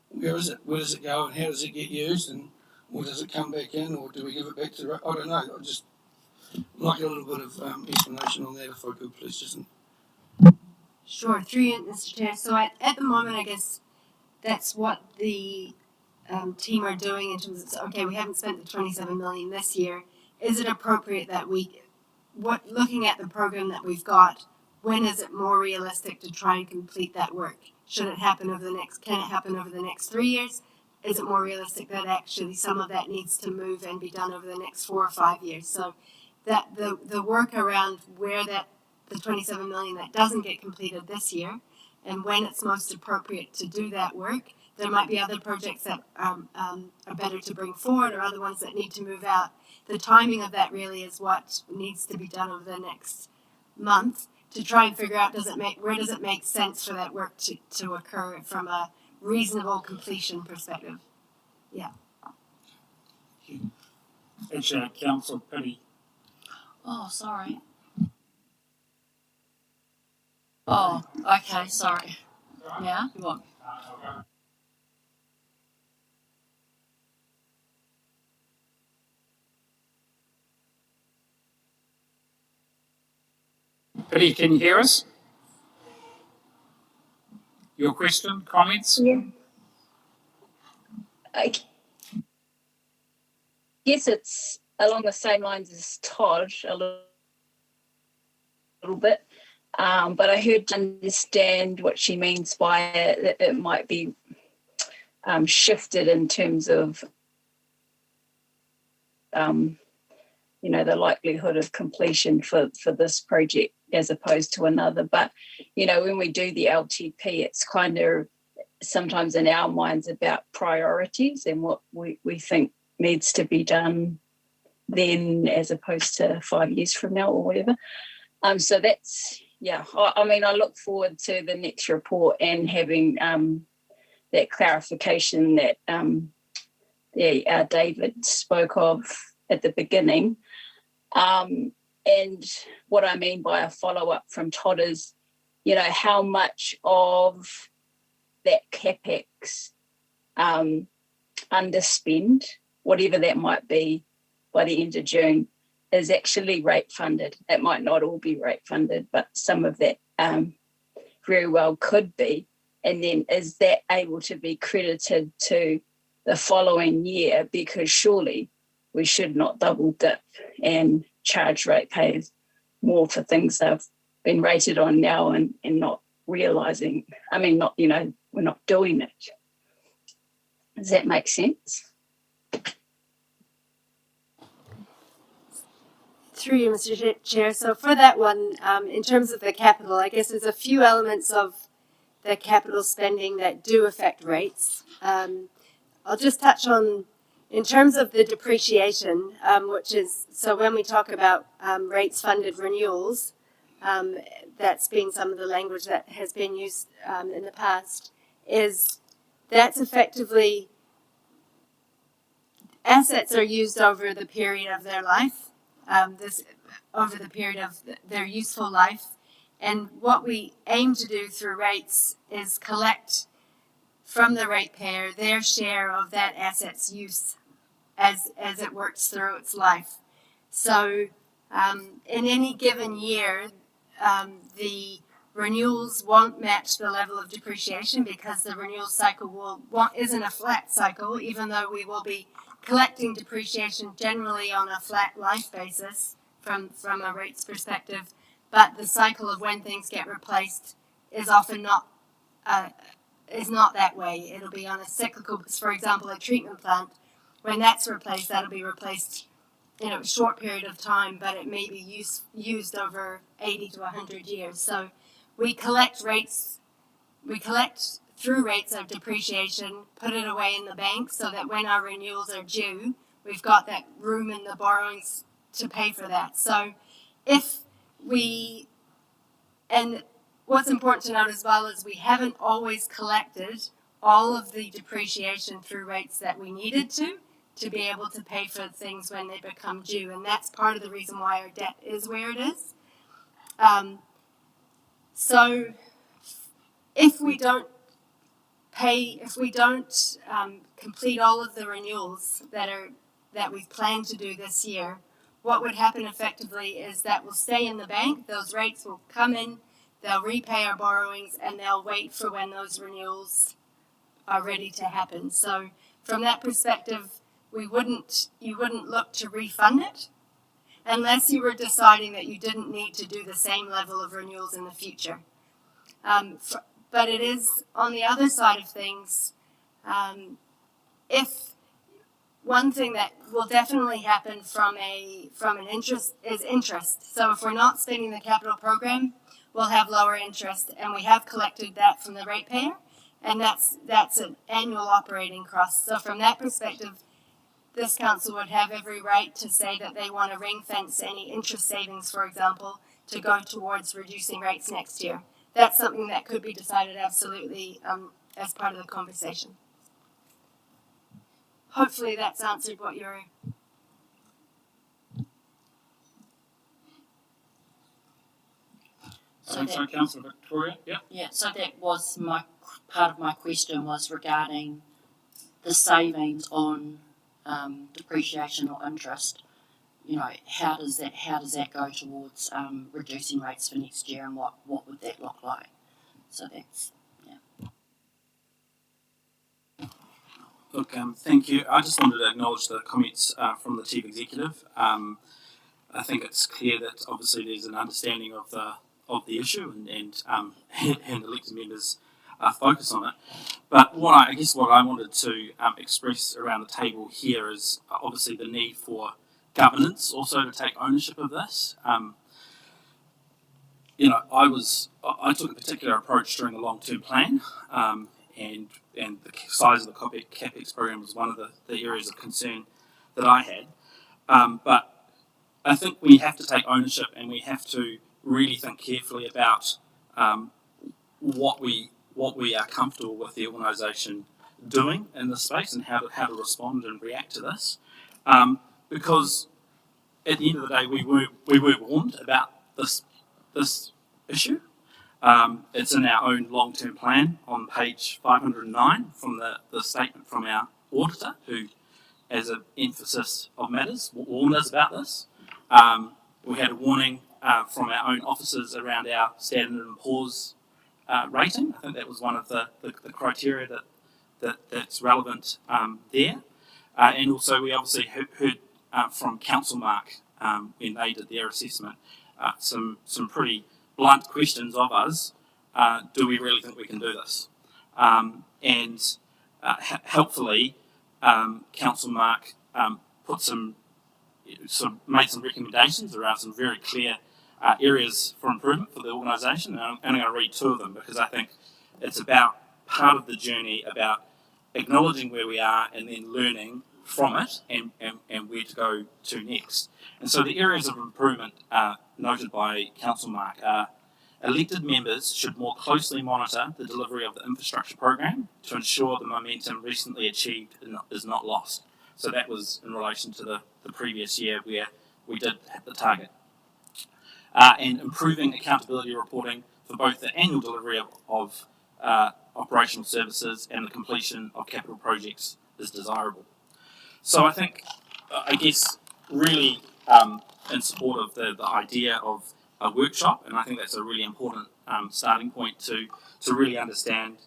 Where is it? Where does it go, and how does it get used, and or does it come back in, or do we give it back to the... I don't know. I just like a little bit of explanation on that, if I could, please, Jason. Sure, through you, Mr. Chair. So at the moment, I guess that's what the team are doing in terms of, okay, we haven't spent the 27 million this year. Is it appropriate that looking at the program that we've got, when is it more realistic to try and complete that work? Should it happen over can it happen over the next 3 years? Is it more realistic that actually some of that needs to move and be done over the next 4 or 5 years? So that the work around where the 27 million that doesn't get completed this year and when it's most appropriate to do that work. There might be other projects that are better to bring forward or other ones that need to move out. The timing of that really is what needs to be done over the next month to try and figure out where does it make sense for that work to occur from a reasonable completion perspective. Actually, Council Penny. Oh, sorry. Oh, okay, sorry. Now, you want? Penny, can you hear us? Your question, comments? Yeah. I guess it's along the same lines as Todd a little bit, but I heard to understand what she means by it might be shifted in terms of the likelihood of completion for this project as opposed to another. But, when we do the LTP, it's kind of sometimes in our minds about priorities and what we think needs to be done then as opposed to 5 years from now or whatever. So that's, I look forward to the next report and having that clarification that David spoke of at the beginning. And what I mean by a follow-up from Todd is, how much of that CapEx underspend, whatever that might be by the end of June, is actually rate funded. It might not all be rate funded, but some of that very well could be. And then is that able to be credited to the following year? Because surely we should not double dip and charge ratepayers more for things they've been rated on now and not realising, we're not doing it. Does that make sense? Through you, Mr. Chair. So for that one, in terms of the capital, I guess there's a few elements of the capital spending that do affect rates. I'll just touch on, in terms of the depreciation, which is, so when we talk about rates funded renewals, that's been some of the language that has been used in the past, that's effectively assets are used over the period of their life, over the period of their useful life. And what we aim to do through rates is collect from the ratepayer their share of that asset's use as it works through its life. So in any given year, the renewals won't match the level of depreciation because the renewal cycle isn't a flat cycle, even though we will be collecting depreciation generally on a flat life basis from a rates perspective. But the cycle of when things get replaced is often not that way. It'll be on a cyclical, for example, a treatment plant. When that's replaced, that'll be replaced in a short period of time, but it may be used over 80 to 100 years. So we collect through rates of depreciation, put it away in the bank so that when our renewals are due, we've got that room in the borrowings to pay for that. So and what's important to note as well is we haven't always collected all of the depreciation through rates that we needed to be able to pay for things when they become due. And that's part of the reason why our debt is where it is. So if we don't complete all of the renewals that we've planned to do this year, what would happen effectively is that will stay in the bank, those rates will come in, they'll repay our borrowings, and they'll wait for when those renewals are ready to happen. So from that perspective, you wouldn't look to refund it. unless you were deciding that you didn't need to do the same level of renewals in the future. But it is, on the other side of things, if one thing that will definitely happen from an interest is interest. So if we're not spending the capital program, we'll have lower interest, and we have collected that from the ratepayer, and that's an annual operating cost. So from that perspective, this council would have every right to say that they want to ring fence any interest savings, for example, to go towards reducing rates next year. That's something that could be decided absolutely as part of the conversation. Hopefully that's answered what you're... So Councillor Victoria, yeah. Yeah, so that was part of my question was regarding the savings on depreciation or interest. You know, how does that go towards reducing rates for next year, and what would that look like? So that's Look, thank you. I just wanted to acknowledge the comments from the Chief Executive. I think it's clear that obviously there's an understanding of the issue and elected members focus on it. But what I wanted to express around the table here is obviously the need for governance also to take ownership of this. I took a particular approach during the long-term plan, and the size of the CapEx program was one of the areas of concern that I had. But I think we have to take ownership, and we have to really think carefully about what we are comfortable with the organisation doing in this space, and how to respond and react to this. Because at the end of the day, we were warned about this issue. It's in our own long-term plan on page 509 from the statement from our auditor, who, as an emphasis of matters, warned us about this. We had a warning from our own officers around our Standard & Poor's rating. I think that was one of the criteria that's relevant there. And also we obviously heard from Council Mark when they did their assessment some pretty blunt questions of us. Do we really think we can do this? Helpfully, Council Mark made some recommendations around some very clear areas for improvement for the organisation. And I'm going to read two of them because I think it's about part of the journey about acknowledging where we are and then learning from it and where to go to next. And so the areas of improvement noted by Council Mark are: elected members should more closely monitor the delivery of the infrastructure program to ensure the momentum recently achieved is not lost. So that was in relation to the previous year where we did hit the target. And improving accountability reporting for both the annual delivery of operational services and the completion of capital projects is desirable. So I guess really in support of the idea of a workshop, and I think that's a really important starting point to really understand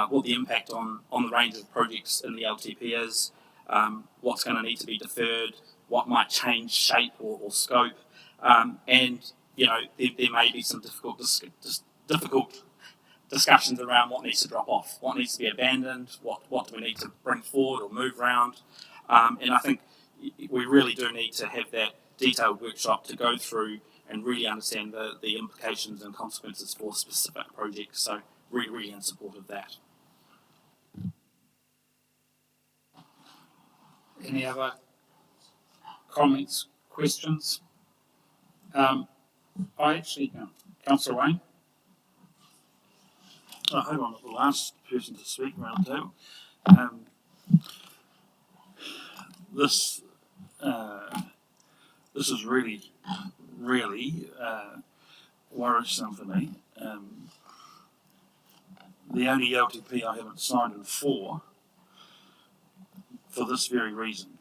what the impact on the range of projects in the LTP is, what's going to need to be deferred, what might change shape or scope, and there may be some difficult discussions around what needs to drop off, what needs to be abandoned, what do we need to bring forward or move around, and I think we really do need to have that detailed workshop to go through and really understand the implications and consequences for specific projects. So really in support of that. Any other comments, questions? Councillor Wayne. I hope I'm not the last person to speak around the table. This is really worrisome for me. The only LTP I haven't signed in for this very reason.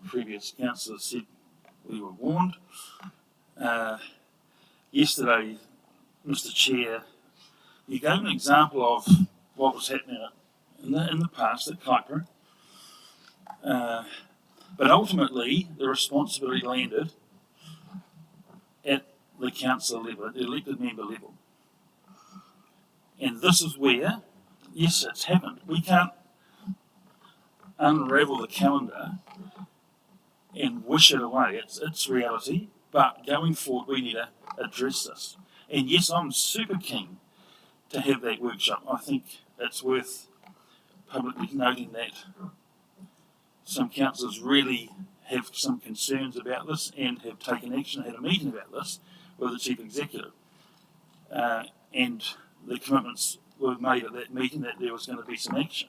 The previous councillor said we were warned. Yesterday, Mr. Chair, you gave an example of what was happening in the past at Kaipara. But ultimately, the responsibility landed the council level, at the elected member level. And this is where, yes, it's happened. We can't unravel the calendar and wish it away. It's reality, but going forward we need to address this. And yes, I'm super keen to have that workshop. I think it's worth publicly noting that some councillors really have some concerns about this and have taken action, had a meeting about this with the Chief Executive. And the commitments were made at that meeting that there was going to be some action.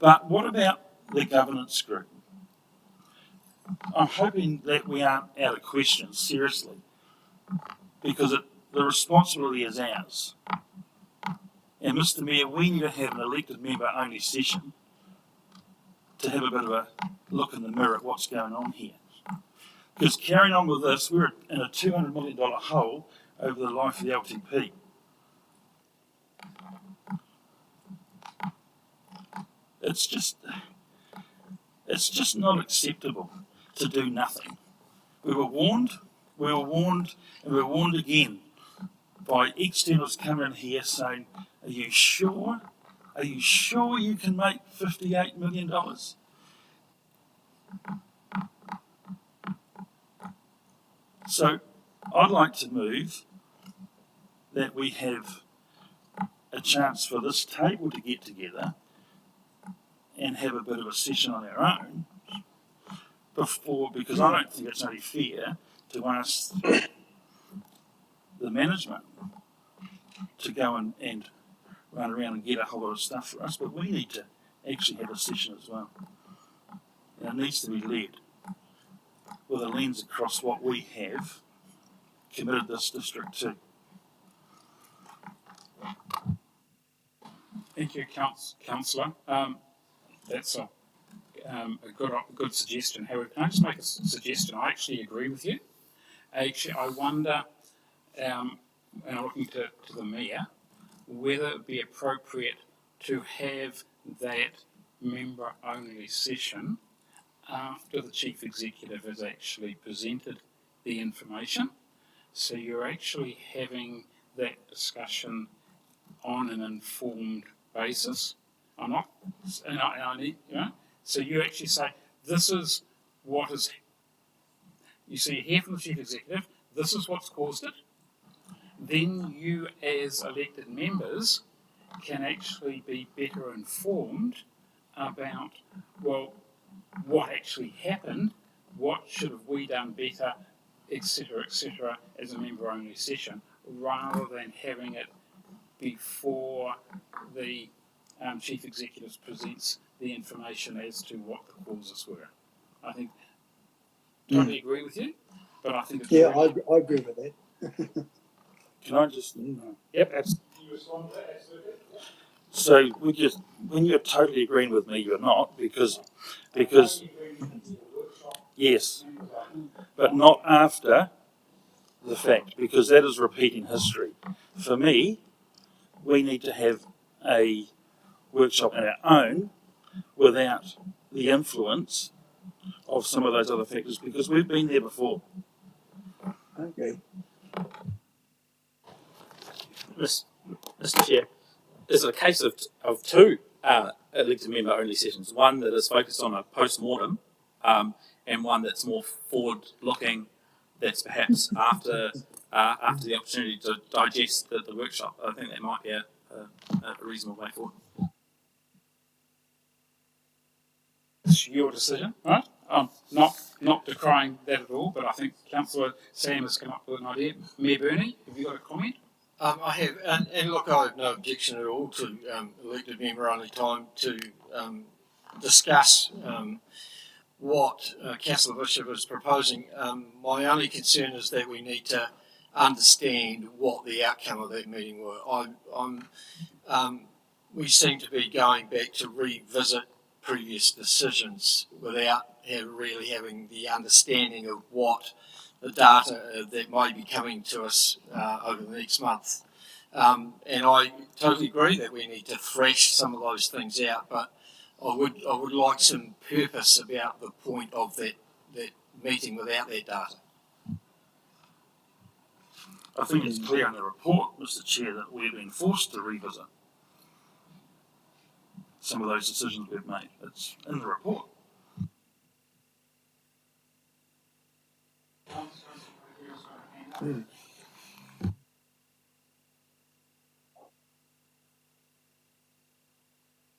But what about the governance group? I'm hoping that we aren't out of question, seriously, because the responsibility is ours. And Mr. Mayor, we need to have an elected member only session to have a bit of a look in the mirror at what's going on here. Because carrying on with this, we're in a $200 million hole over the life of the LTP. It's just not acceptable to do nothing. We were warned, and we were warned again by externals coming in here saying, are you sure? Are you sure you can make $58 million? So I'd like to move that we have a chance for this table to get together and have a bit of a session on our own before, because I don't think it's only fair to ask the management to go and run around and get a whole lot of stuff for us, but we need to actually have a session as well. And it needs to be led with a lens across what we have committed this district to. Thank you, Councillor. That's a good suggestion. However, can I just make a suggestion? I actually agree with you. Actually, I wonder, and I'm looking to the Mayor, whether it would be appropriate to have that member-only session after the Chief Executive has actually presented the information. So you're actually having that discussion on an informed basis. I'm not, and I need, so you actually say, this is what is, you see here from the Chief Executive, this is what's caused it. Then you as elected members can actually be better informed about, well, what actually happened, what should have we done better, etc., as a member-only session, rather than having it before the Chief Executive presents the information as to what the causes were. I think, totally agree with you, but I think it's I agree with that. Can I just? Yep, absolutely. You respond to that, absolutely. So when you're totally agreeing with me, you're not, because yes, but not after the fact, because that is repeating history. For me, we need to have a workshop on our own without the influence of some of those other factors, because we've been there before. Okay. Mr. Chair, is it a case of two elected member only sessions? One that is focused on a post-mortem and one that's more forward-looking, that's perhaps after the opportunity to digest the workshop? I think that might be a reasonable way forward. It's your decision, right? Not decrying that at all, but I think Councillor Sam has come up with an idea. Mayor Burney, have you got a comment? I have, and look, I have no objection at all to elected member only time to discuss what Councillor Bishop is proposing. My only concern is that we need to understand what the outcome of that meeting were. We seem to be going back to revisit previous decisions without really having the understanding of what the data that may be coming to us over the next month. And I totally agree that we need to thrash some of those things out, but I would like some purpose about the point of that meeting without that data. I think it's clear in the report, Mr. Chair, that we're being forced to revisit some of those decisions we've made. It's in the report.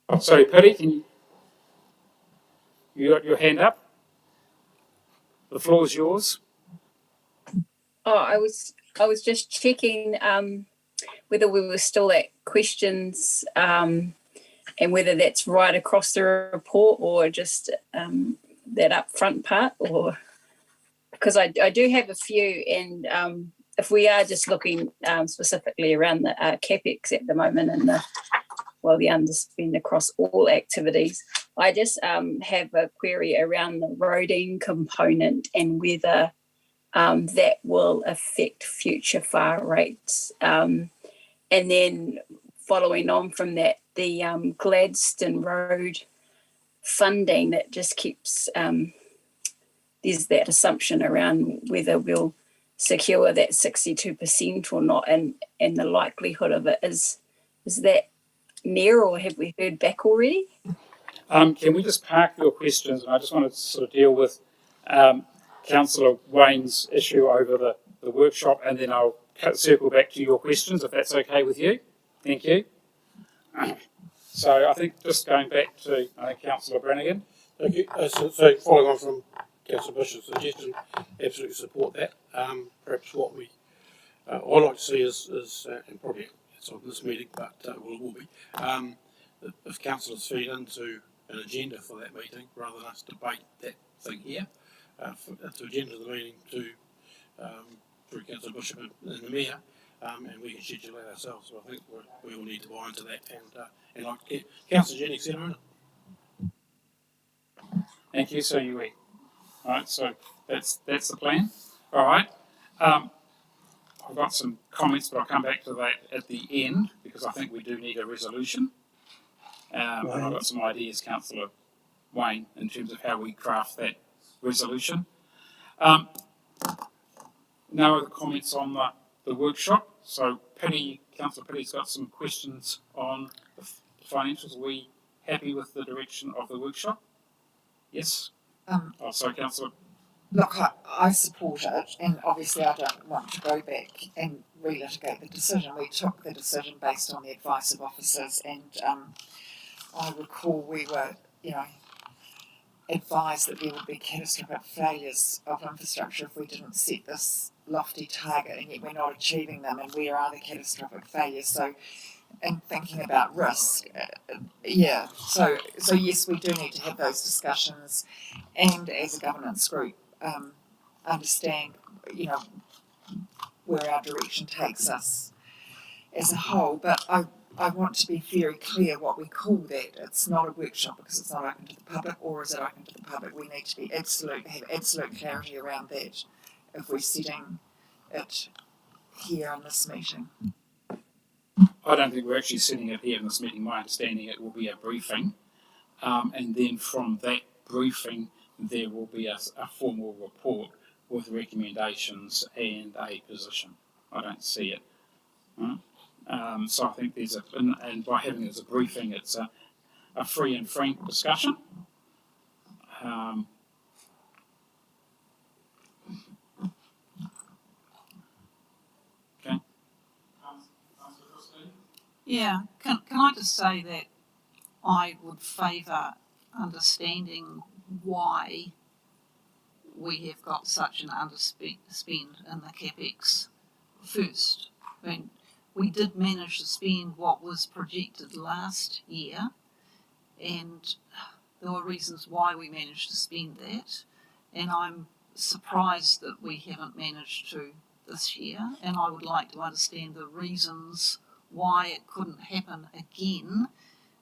Oh, sorry, Piri, you got your hand up? The floor is yours. Oh, I was just checking whether we were still at questions and whether that's right across the report or just that upfront part, or because I do have a few, and if we are just looking specifically around the capex at the moment and the underspend across all activities, I just have a query around the roading component and whether that will affect future FAR rates. And then following on from that, the Gladstone Road funding that just keeps, there's that assumption around whether we'll secure that 62% or not, and the likelihood of it is that near, or have we heard back already? Can we just park your questions? And I just wanted to sort of deal with Councillor Wayne's issue over the workshop, and then I'll circle back to your questions, if that's okay with you. Thank you. So I think just going back to Councillor Brannigan. Thank you. So following on from Councillor Bush's suggestion, absolutely support that. Perhaps what I'd like to see is and probably it's on this meeting, but it will be, if councillors feed into an agenda for that meeting, rather than us debate that thing here, to agenda the meeting through Councillor Bishop and the Mayor, and we can schedule that ourselves. So I think we all need to buy into that, and like Councillor Jennings said earlier. Thank you. So you eat. All right. So that's the plan. All right. I've got some comments, but I'll come back to that at the end because I think we do need a resolution. And I've got some ideas, Councillor Wayne, in terms of how we craft that resolution. No other comments on the workshop. So Councillor Pitty's got some questions on the financials. Are we happy with the direction of the workshop? Yes? Sorry, Councillor. Look, I support it, and obviously I don't want to go back and relitigate the decision. We took the decision based on the advice of officers, and I recall we were, advised that there would be catastrophic failures of infrastructure if we didn't set this lofty target, and yet we're not achieving them, and where are the catastrophic failures? So, and thinking about risk, so yes, we do need to have those discussions, and as a governance group, understand, where our direction takes us as a whole. But I want to be very clear what we call that. It's not a workshop because it's not open to the public, or is it open to the public? We need to be have absolute clarity around that if we're setting it here in this meeting. I don't think we're actually sitting it here in this meeting. My understanding it will be a briefing, and then from that briefing there will be a formal report with recommendations and a position. I don't see it. So I think there's and by having it as a briefing, it's a free and frank discussion. Okay. Yeah, can I just say that I would favour understanding why we have got such an underspend in the capex first. I mean, we did manage to spend what was projected last year, and there were reasons why we managed to spend that, and I'm surprised that we haven't managed to this year, and I would like to understand the reasons why it couldn't happen again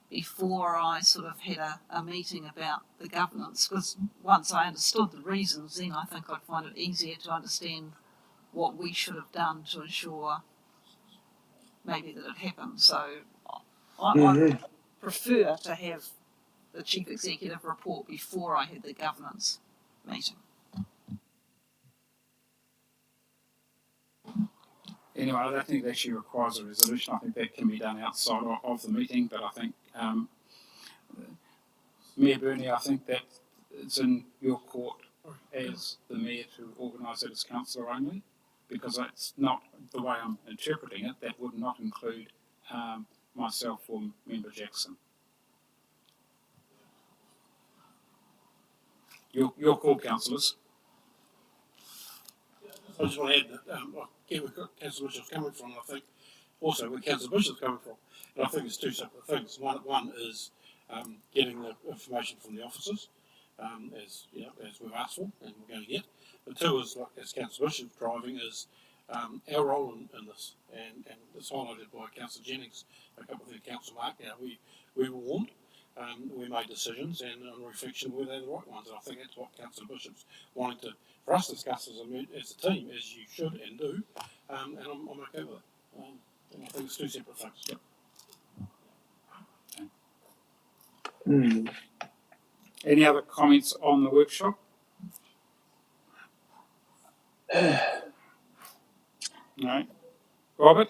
before I sort of had a meeting about the governance, because once I understood the reasons, then I think I'd find it easier to understand what we should have done to ensure maybe that it happened. So I would prefer to have the Chief Executive report before I had the governance meeting. Anyway, I don't think it actually requires a resolution. I think that can be done outside of the meeting, but I think, Mayor Burney, I think that it's in your court as the mayor to organise it as councillor only, because that's not the way I'm interpreting it. That would not include myself or Member Jackson. Your call, councillors. I just want to add that I get where Councillor Bishop's coming from. I think also where Councillor Bishop's coming from, and I think it's two separate things. One is getting the information from the officers, as you know, as we've asked for, and we're going to get. But two is, like as Councillor Bishop's driving, is our role in this, and it's highlighted by Councillor Jennings, a couple of the Councillor Mark. You know, we were warned. We made decisions, and on reflection, were they the right ones? And I think that's what Councillor Bishop's wanting to, for us to discuss as a team, as you should and do, and I'm okay with it. And I think it's two separate things. Yep. Any other comments on the workshop? No. Robert?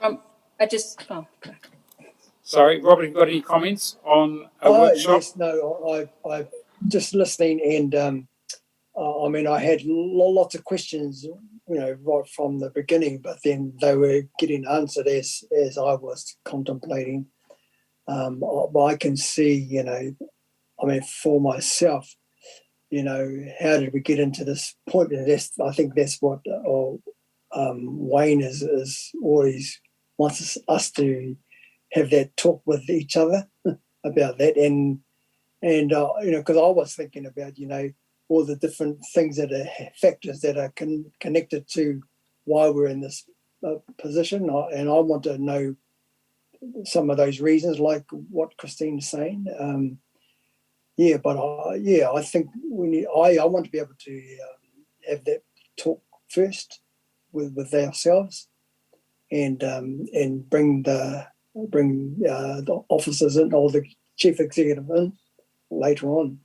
Sorry, Robert, have you got any comments on a workshop? Yes, no, I just listening, and I mean, I had lots of questions, you know, right from the beginning, but then they were getting answered as I was contemplating. I can see, you know, I mean, for myself, you know, how did we get into this point? And I think that's what Wayne is always wants us to have that talk with each other about that, and you know, because I was thinking about, you know, all the different things that are factors that are connected to why we're in this position, and I want to know some of those reasons, like what Christine's saying. I think we need. I want to be able to have that talk first with ourselves, and bring the officers in, or the chief executive in later on.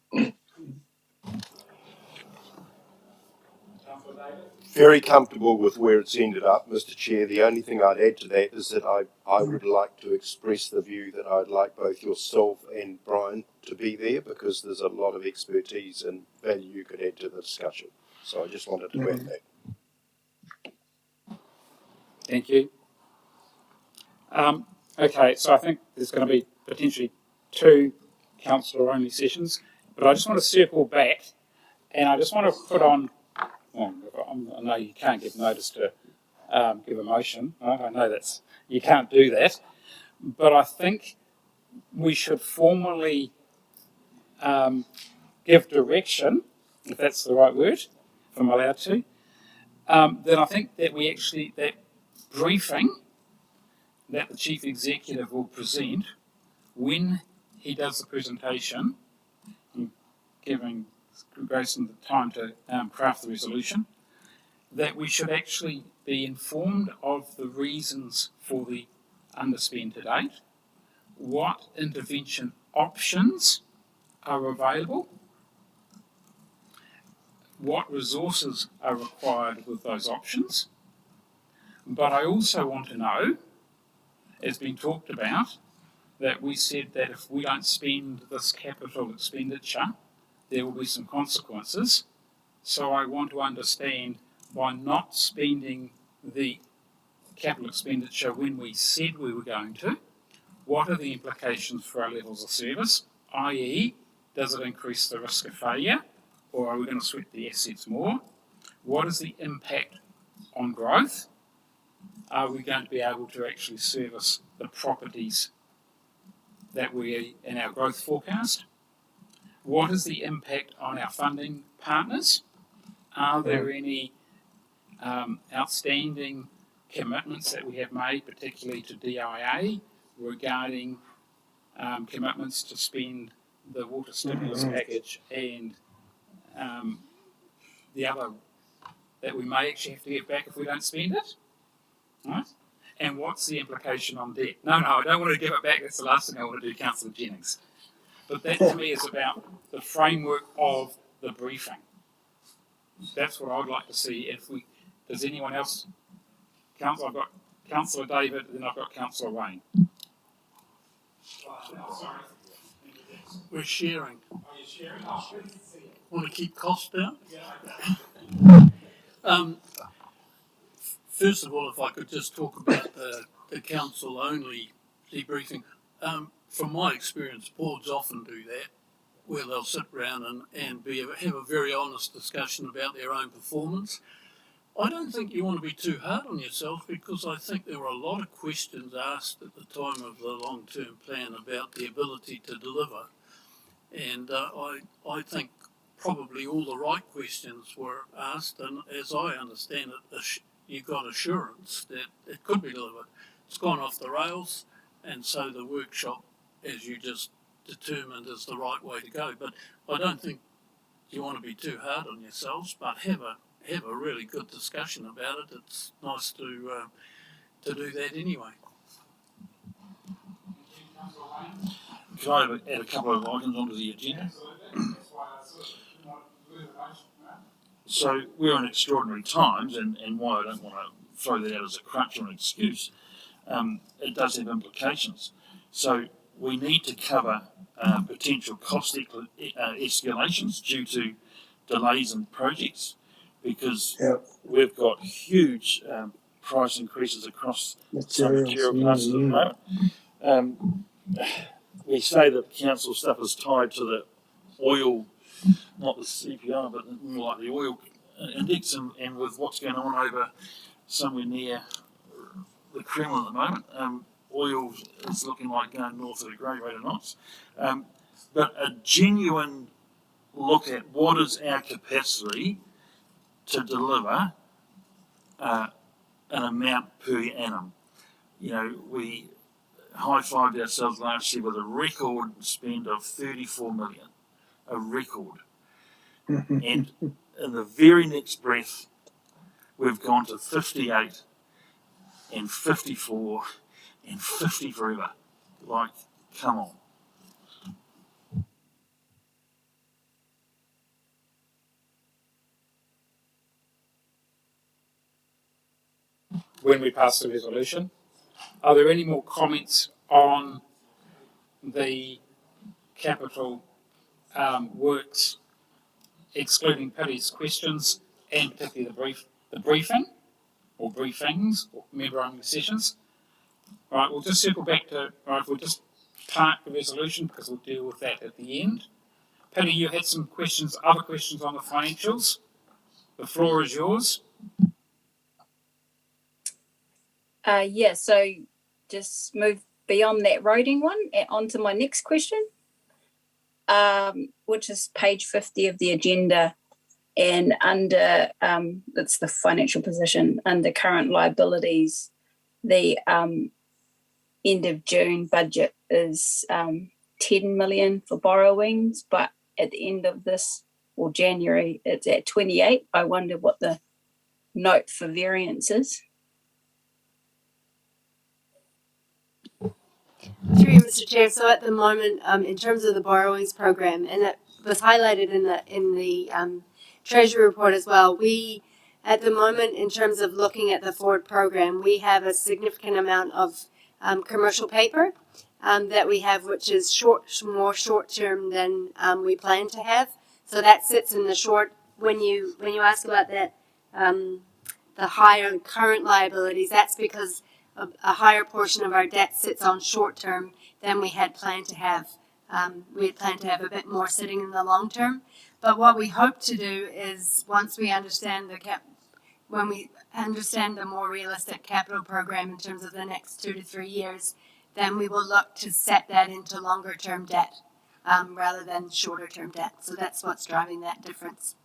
Very comfortable with where it's ended up, Mr. Chair. The only thing I'd add to that is that I would like to express the view that I'd like both yourself and Brian to be there, because there's a lot of expertise and value you could add to the discussion. So I just wanted to add that. Thank you. Okay, so I think there's going to be potentially 2 councillor-only sessions, but I just want to circle back, and I just want to put on. Well, I know you can't give notice to give a motion. Right? I know you can't do that, but I think we should formally give direction, if that's the right word, if I'm allowed to. Then I think that that briefing that the chief executive will present when he does the presentation, giving Grayson the time to craft the resolution, that we should actually be informed of the reasons for the underspend to date, what intervention options are available, what resources are required with those options. But I also want to know, it's been talked about, that we said that if we don't spend this capital expenditure, there will be some consequences. So I want to understand, by not spending the capital expenditure when we said we were going to, what are the implications for our levels of service, i.e., does it increase the risk of failure, or are we going to sweat the assets more? What is the impact on growth? Are we going to be able to actually service the properties that we in our growth forecast? What is the impact on our funding partners? Are there any outstanding commitments that we have made, particularly to DIA, regarding commitments to spend the water stimulus package and the other that we may actually have to get back if we don't spend it? Right? And what's the implication on debt? No, I don't want to give it back. That's the last thing I want to do, Councillor Jennings. But that to me is about the framework of the briefing. That's what I'd like to see. Does anyone else, Council? I've got Councillor David, then I've got Councillor Wayne. We're sharing. Want to keep costs down? First of all, if I could just talk about the council only debriefing. From my experience, boards often do that, where they'll sit around and have a very honest discussion about their own performance. I don't think you want to be too hard on yourself, because I think there were a lot of questions asked at the time of the long-term plan about the ability to deliver. And I think probably all the right questions were asked, and as I understand it, you got assurance that it could be delivered. It's gone off the rails, and so the workshop, as you just determined, is the right way to go. But I don't think you want to be too hard on yourselves, but have a really good discussion about it. It's nice to do that anyway. Can I add a couple of items onto the agenda? So we're in extraordinary times, and why I don't want to throw that out as a crutch or an excuse, it does have implications. So we need to cover potential cost escalations due to delays in projects, because we've got huge price increases across some material classes at the moment. We say that council stuff is tied to the oil, not the CPI, but more like the oil index, and with what's going on over somewhere near the Kremlin at the moment, oil is looking like going north at a great rate of knots. But a genuine look at what is our capacity to deliver an amount per annum. You know, we high-fived ourselves last year with a record spend of 34 million, a record. And in the very next breath, we've gone to 58 and 54 and 50 forever. Like, come on. When we pass the resolution, are there any more comments on the capital works, excluding Paddy's questions, and particularly the briefing, or briefings, or member-only sessions? All right, we'll just circle back to, all right, we'll just park the resolution, because we'll deal with that at the end. Paddy, you had some questions, other questions on the financials. The floor is yours. So just move beyond that roading one and onto my next question, which is page 50 of the agenda, and under it's the financial position under current liabilities. The end of June budget is 10 million for borrowings, but at the end of this, or January, it's at 28. I wonder what the note for variance is. Through you, Mr. Chair. So at the moment, in terms of the borrowings program, and it was highlighted in the Treasury report as well, we at the moment, in terms of looking at the forward program, we have a significant amount of commercial paper that we have, which is more short term than we plan to have. So that sits in the short. When you ask about that, the higher current liabilities, that's because a higher portion of our debt sits on short term than we had planned to have. We had planned to have a bit more sitting in the long term. But what we hope to do is, once we understand when we understand the more realistic capital program in terms of the next 2 to 3 years, then we will look to set that into longer term debt rather than shorter term debt. So that's what's driving that difference.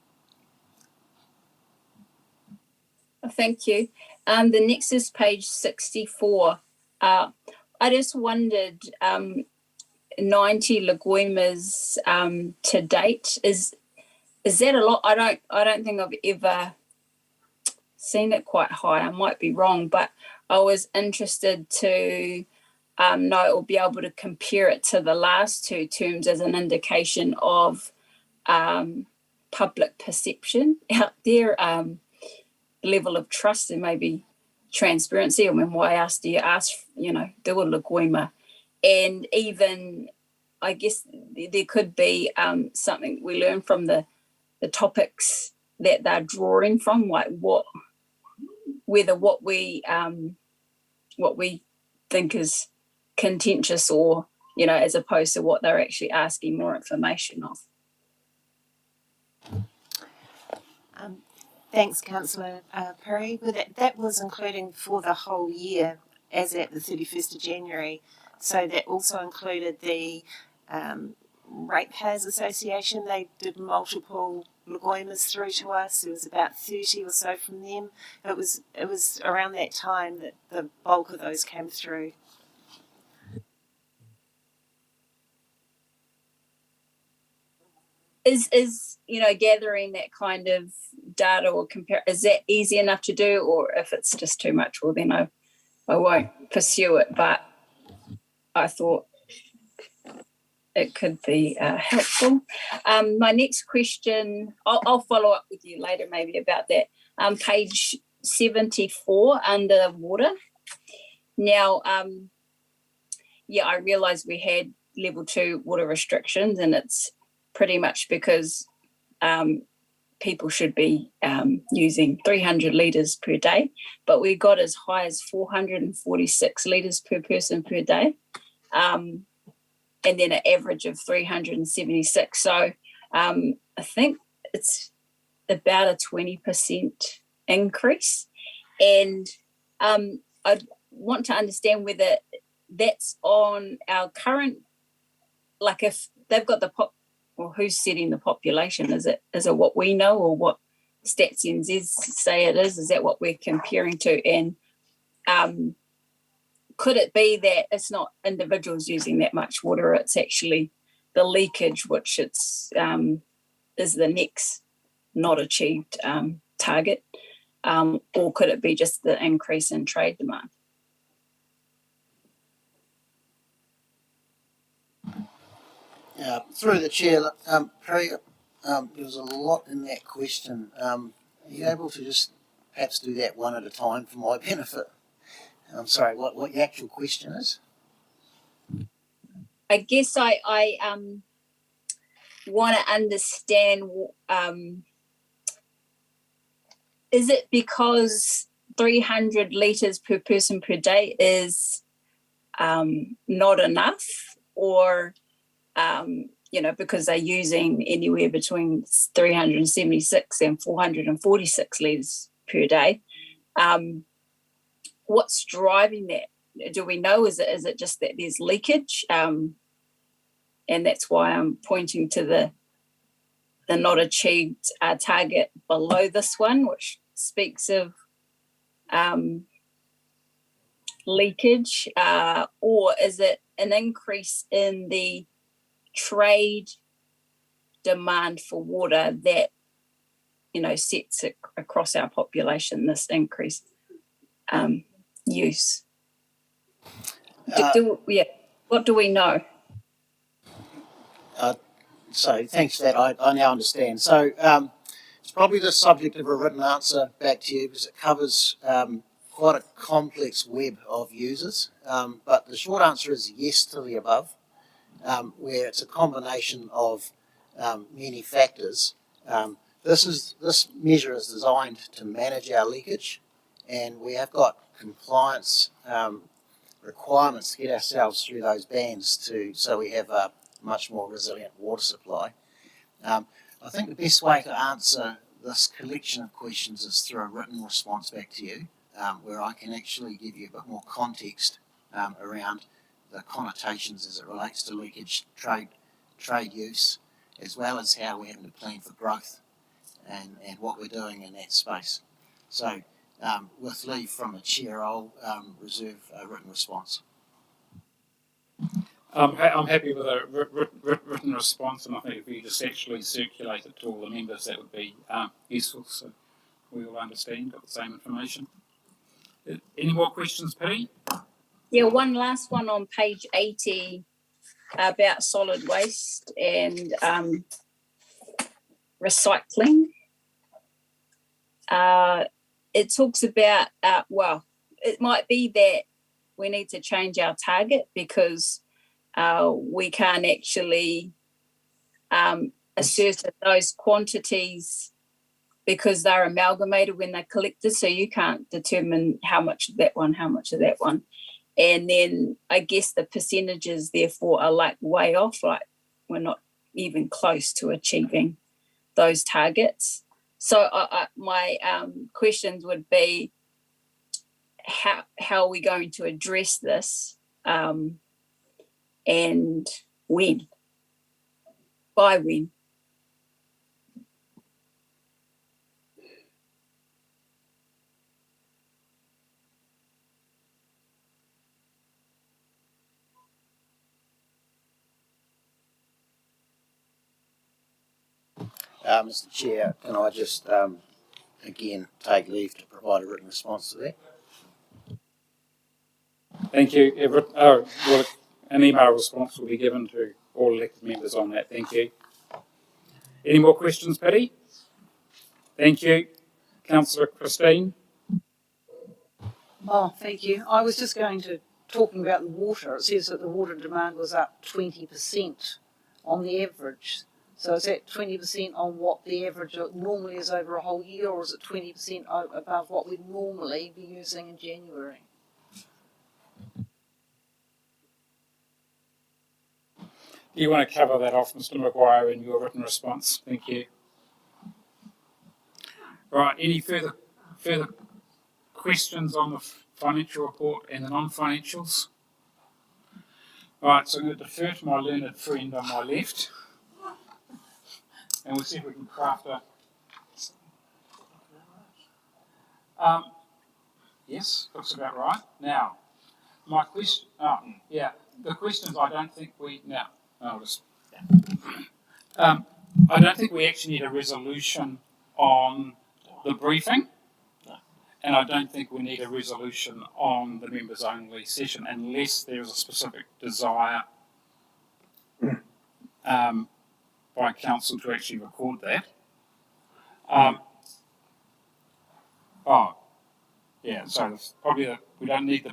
Thank you. The next is page 64. I just wondered, 90 Laguimas to date, is that a lot? I don't think I've ever seen it quite high. I might be wrong, but I was interested to know or be able to compare it to the last two terms as an indication of public perception out there, level of trust, and maybe transparency. I mean, why else do you ask, you know, te Logoima? And even, I guess there could be something we learn from the topics that they're drawing from, like whether what we think is contentious or, you know, as opposed to what they're actually asking more information of. Thanks, Councillor Perry. Well, that was including for the whole year as at the 31st of January. So that also included the Ratepayers Association. They did multiple Logoimas through to us. There was about 30 or so from them. It was around that time that the bulk of those came through. Is you know, gathering that kind of data or compare, is that easy enough to do, or if it's just too much, well then I won't pursue it, but I thought it could be helpful. My next question, I'll follow up with you later maybe about that. Page 74 under water. Now, yeah, I realised we had level 2 water restrictions, and it's pretty much because people should be using 300 litres per day, but we got as high as 446 litres per person per day, and then an average of 376. So I think it's about a 20% increase, and I want to understand whether that's on our current, like if they've got the or who's setting the population? Is it what we know, or what Stats NZ say it is? Is that what we're comparing to? And could it be that it's not individuals using that much water, it's actually the leakage, which it's is the next not achieved target? Or could it be just the increase in trade demand? Through the chair, Perry, there's a lot in that question. Are you able to just perhaps do that one at a time for my benefit? I'm sorry, what the actual question is? I guess I want to understand, is it because 300 litres per person per day is not enough, or you know, because they're using anywhere between 376 and 446 litres per day? What's driving that? Do we know? Is it just that there's leakage? And that's why I'm pointing to the not achieved target below this one, which speaks of leakage, or is it an increase in the trade demand for water that, you know, sets it across our population, this increased use? What do we know? So thanks for that. I now understand. So it's probably the subject of a written answer back to you, because it covers quite a complex web of users. But the short answer is yes to the above, where it's a combination of many factors. This measure is designed to manage our leakage, and we have got compliance requirements to get ourselves through those bands so we have a much more resilient water supply. I think the best way to answer this collection of questions is through a written response back to you, where I can actually give you a bit more context around the connotations as it relates to leakage, trade use, as well as how we're having to plan for growth and what we're doing in that space. So with leave from the chair, I'll reserve a written response. I'm happy with a written response, and I think if you just actually circulate it to all the members, that would be useful, so we all understand, got the same information. Any more questions, Pete? Yeah, one last one on page 80 about solid waste and recycling. It talks about, it might be that we need to change our target because we can't actually assert those quantities because they're amalgamated when they're collected, so you can't determine how much of that one, how much of that one. And then I guess the percentages therefore are like way off, like we're not even close to achieving those targets. So my questions would be, how are we going to address this, and when? By when? Mr. Chair, can I just again take leave to provide a written response to that? Thank you. Well, an email response will be given to all elected members on that. Thank you. Any more questions, Patty? Thank you. Councillor Christine? Oh, thank you. I was just going to talking about the water. It says that the water demand was up 20% on the average. So is that 20% on what the average normally is over a whole year, or is it 20% above what we'd normally be using in January? Do you want to cover that off, Mr. Maguire, in your written response? Thank you. Right, any further questions on the financial report and the non-financials? Right, so I'm going to defer to my learned friend on my left, and we'll see if we can craft a... Yes, looks about right. Now, my question... the questions I don't think we... Now, I'll just... I don't think we actually need a resolution on the briefing, and I don't think we need a resolution on the members only session unless there is a specific desire by council to actually record that. So probably we don't need I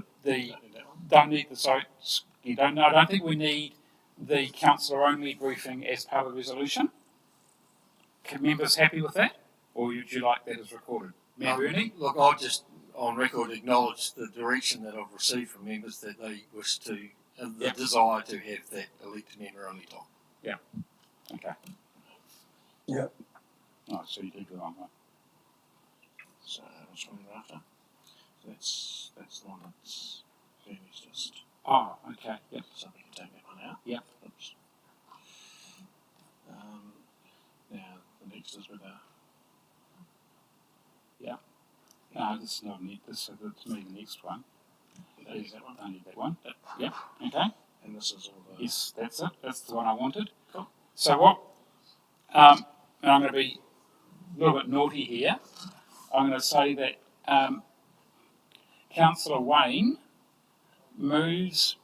don't think we need the councillor only briefing as part of the resolution. Are members happy with that, or would you like that as recorded? Look, I'll just on record acknowledge the direction that I've received from members that they wish to, the desire to have that elected member only time. Yeah. Okay. Yeah. Oh, so you did go on that. So which one are after? That's the one that's Bernie's just. Oh, okay. Yep. So we can take that one out. Yep. Oops. Now the next is with our. Yeah. No, this is not neat. This is to me the next one. Is that one? I need that one. Yep. Okay. And this is all the. Yes, that's it. That's the one I wanted. Cool. So what? And I'm going to be a little bit naughty here. I'm going to say that Councillor Wayne moves.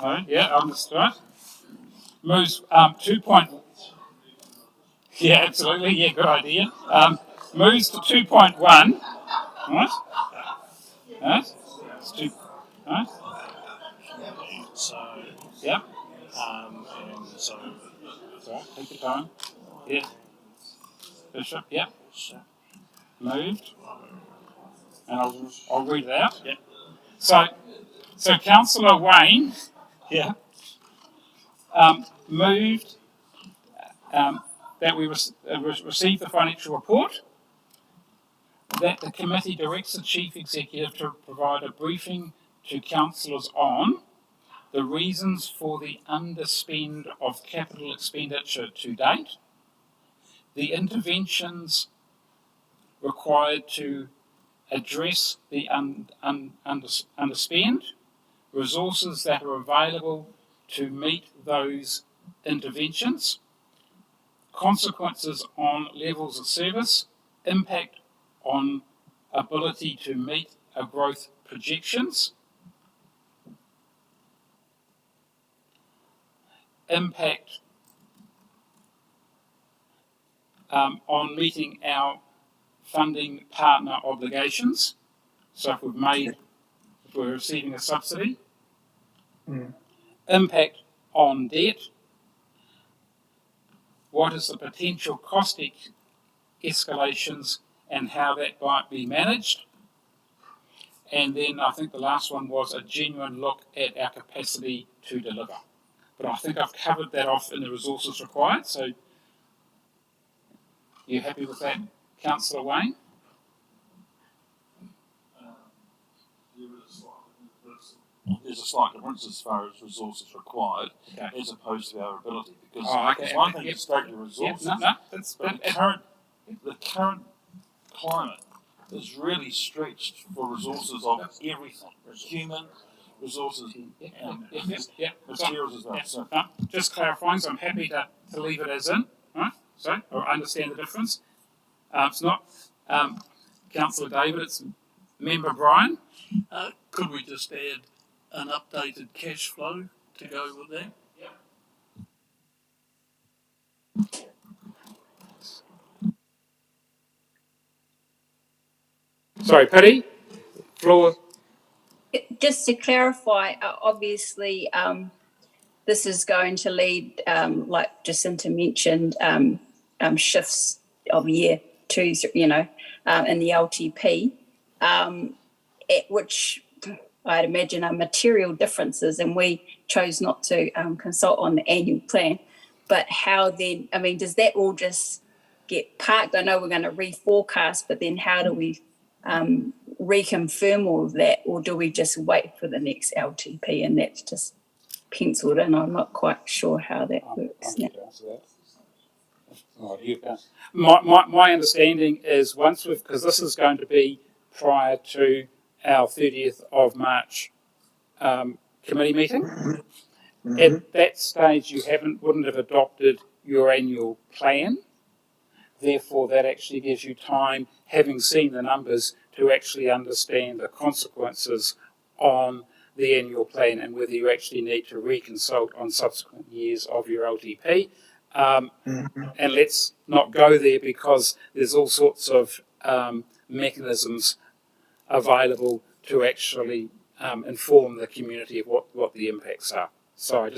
Oh, yeah, understood. Moves 2 point. Yeah, absolutely. Yeah, good idea. Moves to 2.1. Right? Right? It's 2. Right? So. Yep. And so. Sorry, take your time. Yeah. Bishop. Yep. Moved. And I'll read it out. Yep. So Councillor Wayne. Yeah. Moved that we receive the financial report, that the committee directs the Chief Executive to provide a briefing to councillors on the reasons for the underspend of capital expenditure to date, the interventions required to address the underspend, resources that are available to meet those interventions, consequences on levels of service, impact on ability to meet our growth projections, impact on meeting our funding partner obligations. So if we're receiving a subsidy. Impact on debt. What is the potential cost escalations and how that might be managed? And then I think the last one was a genuine look at our capacity to deliver. But I think I've covered that off in the resources required. So, you happy with that, Councillor Wayne? There's a slight difference as far as resources required, Okay. as opposed to our ability. Because Okay. it's one thing to state your resources, but the current climate is really stretched for resources of everything, human resources and materials as well. So, just clarifying, so I'm happy to leave it as in, right? So, or understand the difference. It's not Councillor David, it's Member Brian. Could we just add an updated cash flow to go with that? Sorry, Pity, floor. Just to clarify, obviously, this is going to lead, like Jacinta mentioned, shifts of year two, in the LTP, which I'd imagine are material differences, and we chose not to consult on the annual plan. But how then, does that all just get parked? I know we're going to reforecast, but then how do we reconfirm all of that, or do we just wait for the next LTP and that's just penciled in? I'm not quite sure how that works. My understanding is because this is going to be prior to our 30th of March committee meeting. At that stage, you wouldn't have adopted your annual plan. Therefore, that actually gives you time, having seen the numbers, to actually understand the consequences on the annual plan and whether you actually need to reconsult on subsequent years of your LTP. And let's not go there because there's all sorts of mechanisms available to actually inform the community of what the impacts are. So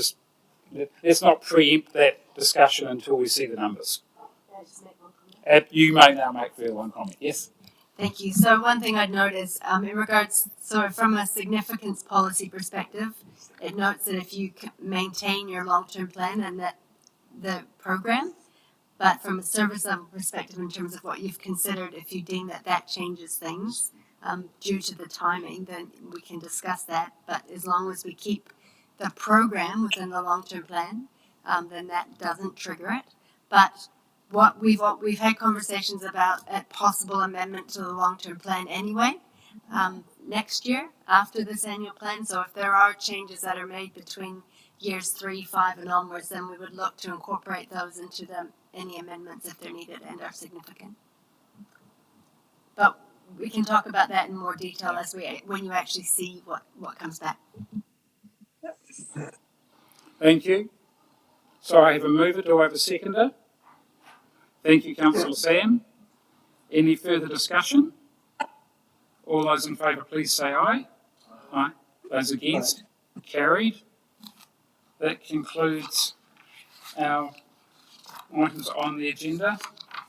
let's not preempt that discussion until we see the numbers. You may now make further one comment. Yes. Thank you. So one thing I'd note is in regards, so from a significance policy perspective, it notes that if you maintain your long-term plan and that the program, but from a service level perspective in terms of what you've considered, if you deem that changes things due to the timing, then we can discuss that. But as long as we keep the program within the long-term plan, then that doesn't trigger it. But what we've had conversations about a possible amendment to the long-term plan anyway, next year after this annual plan. So if there are changes that are made between years 3, 5 and onwards, then we would look to incorporate those into any amendments if they're needed and are significant. But we can talk about that in more detail when you actually see what comes back. Thank you. So I have a mover. Do I have a seconder? Thank you, Councillor Sam. Any further discussion? All those in favour, please say aye. Aye. Those against? Carried. That concludes our items on the agenda.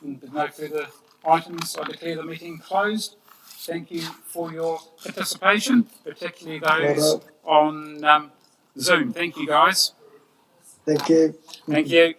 And with no further items, I declare the meeting closed. Thank you for your participation, particularly those on Zoom. Thank you, guys. Thank you. Thank you.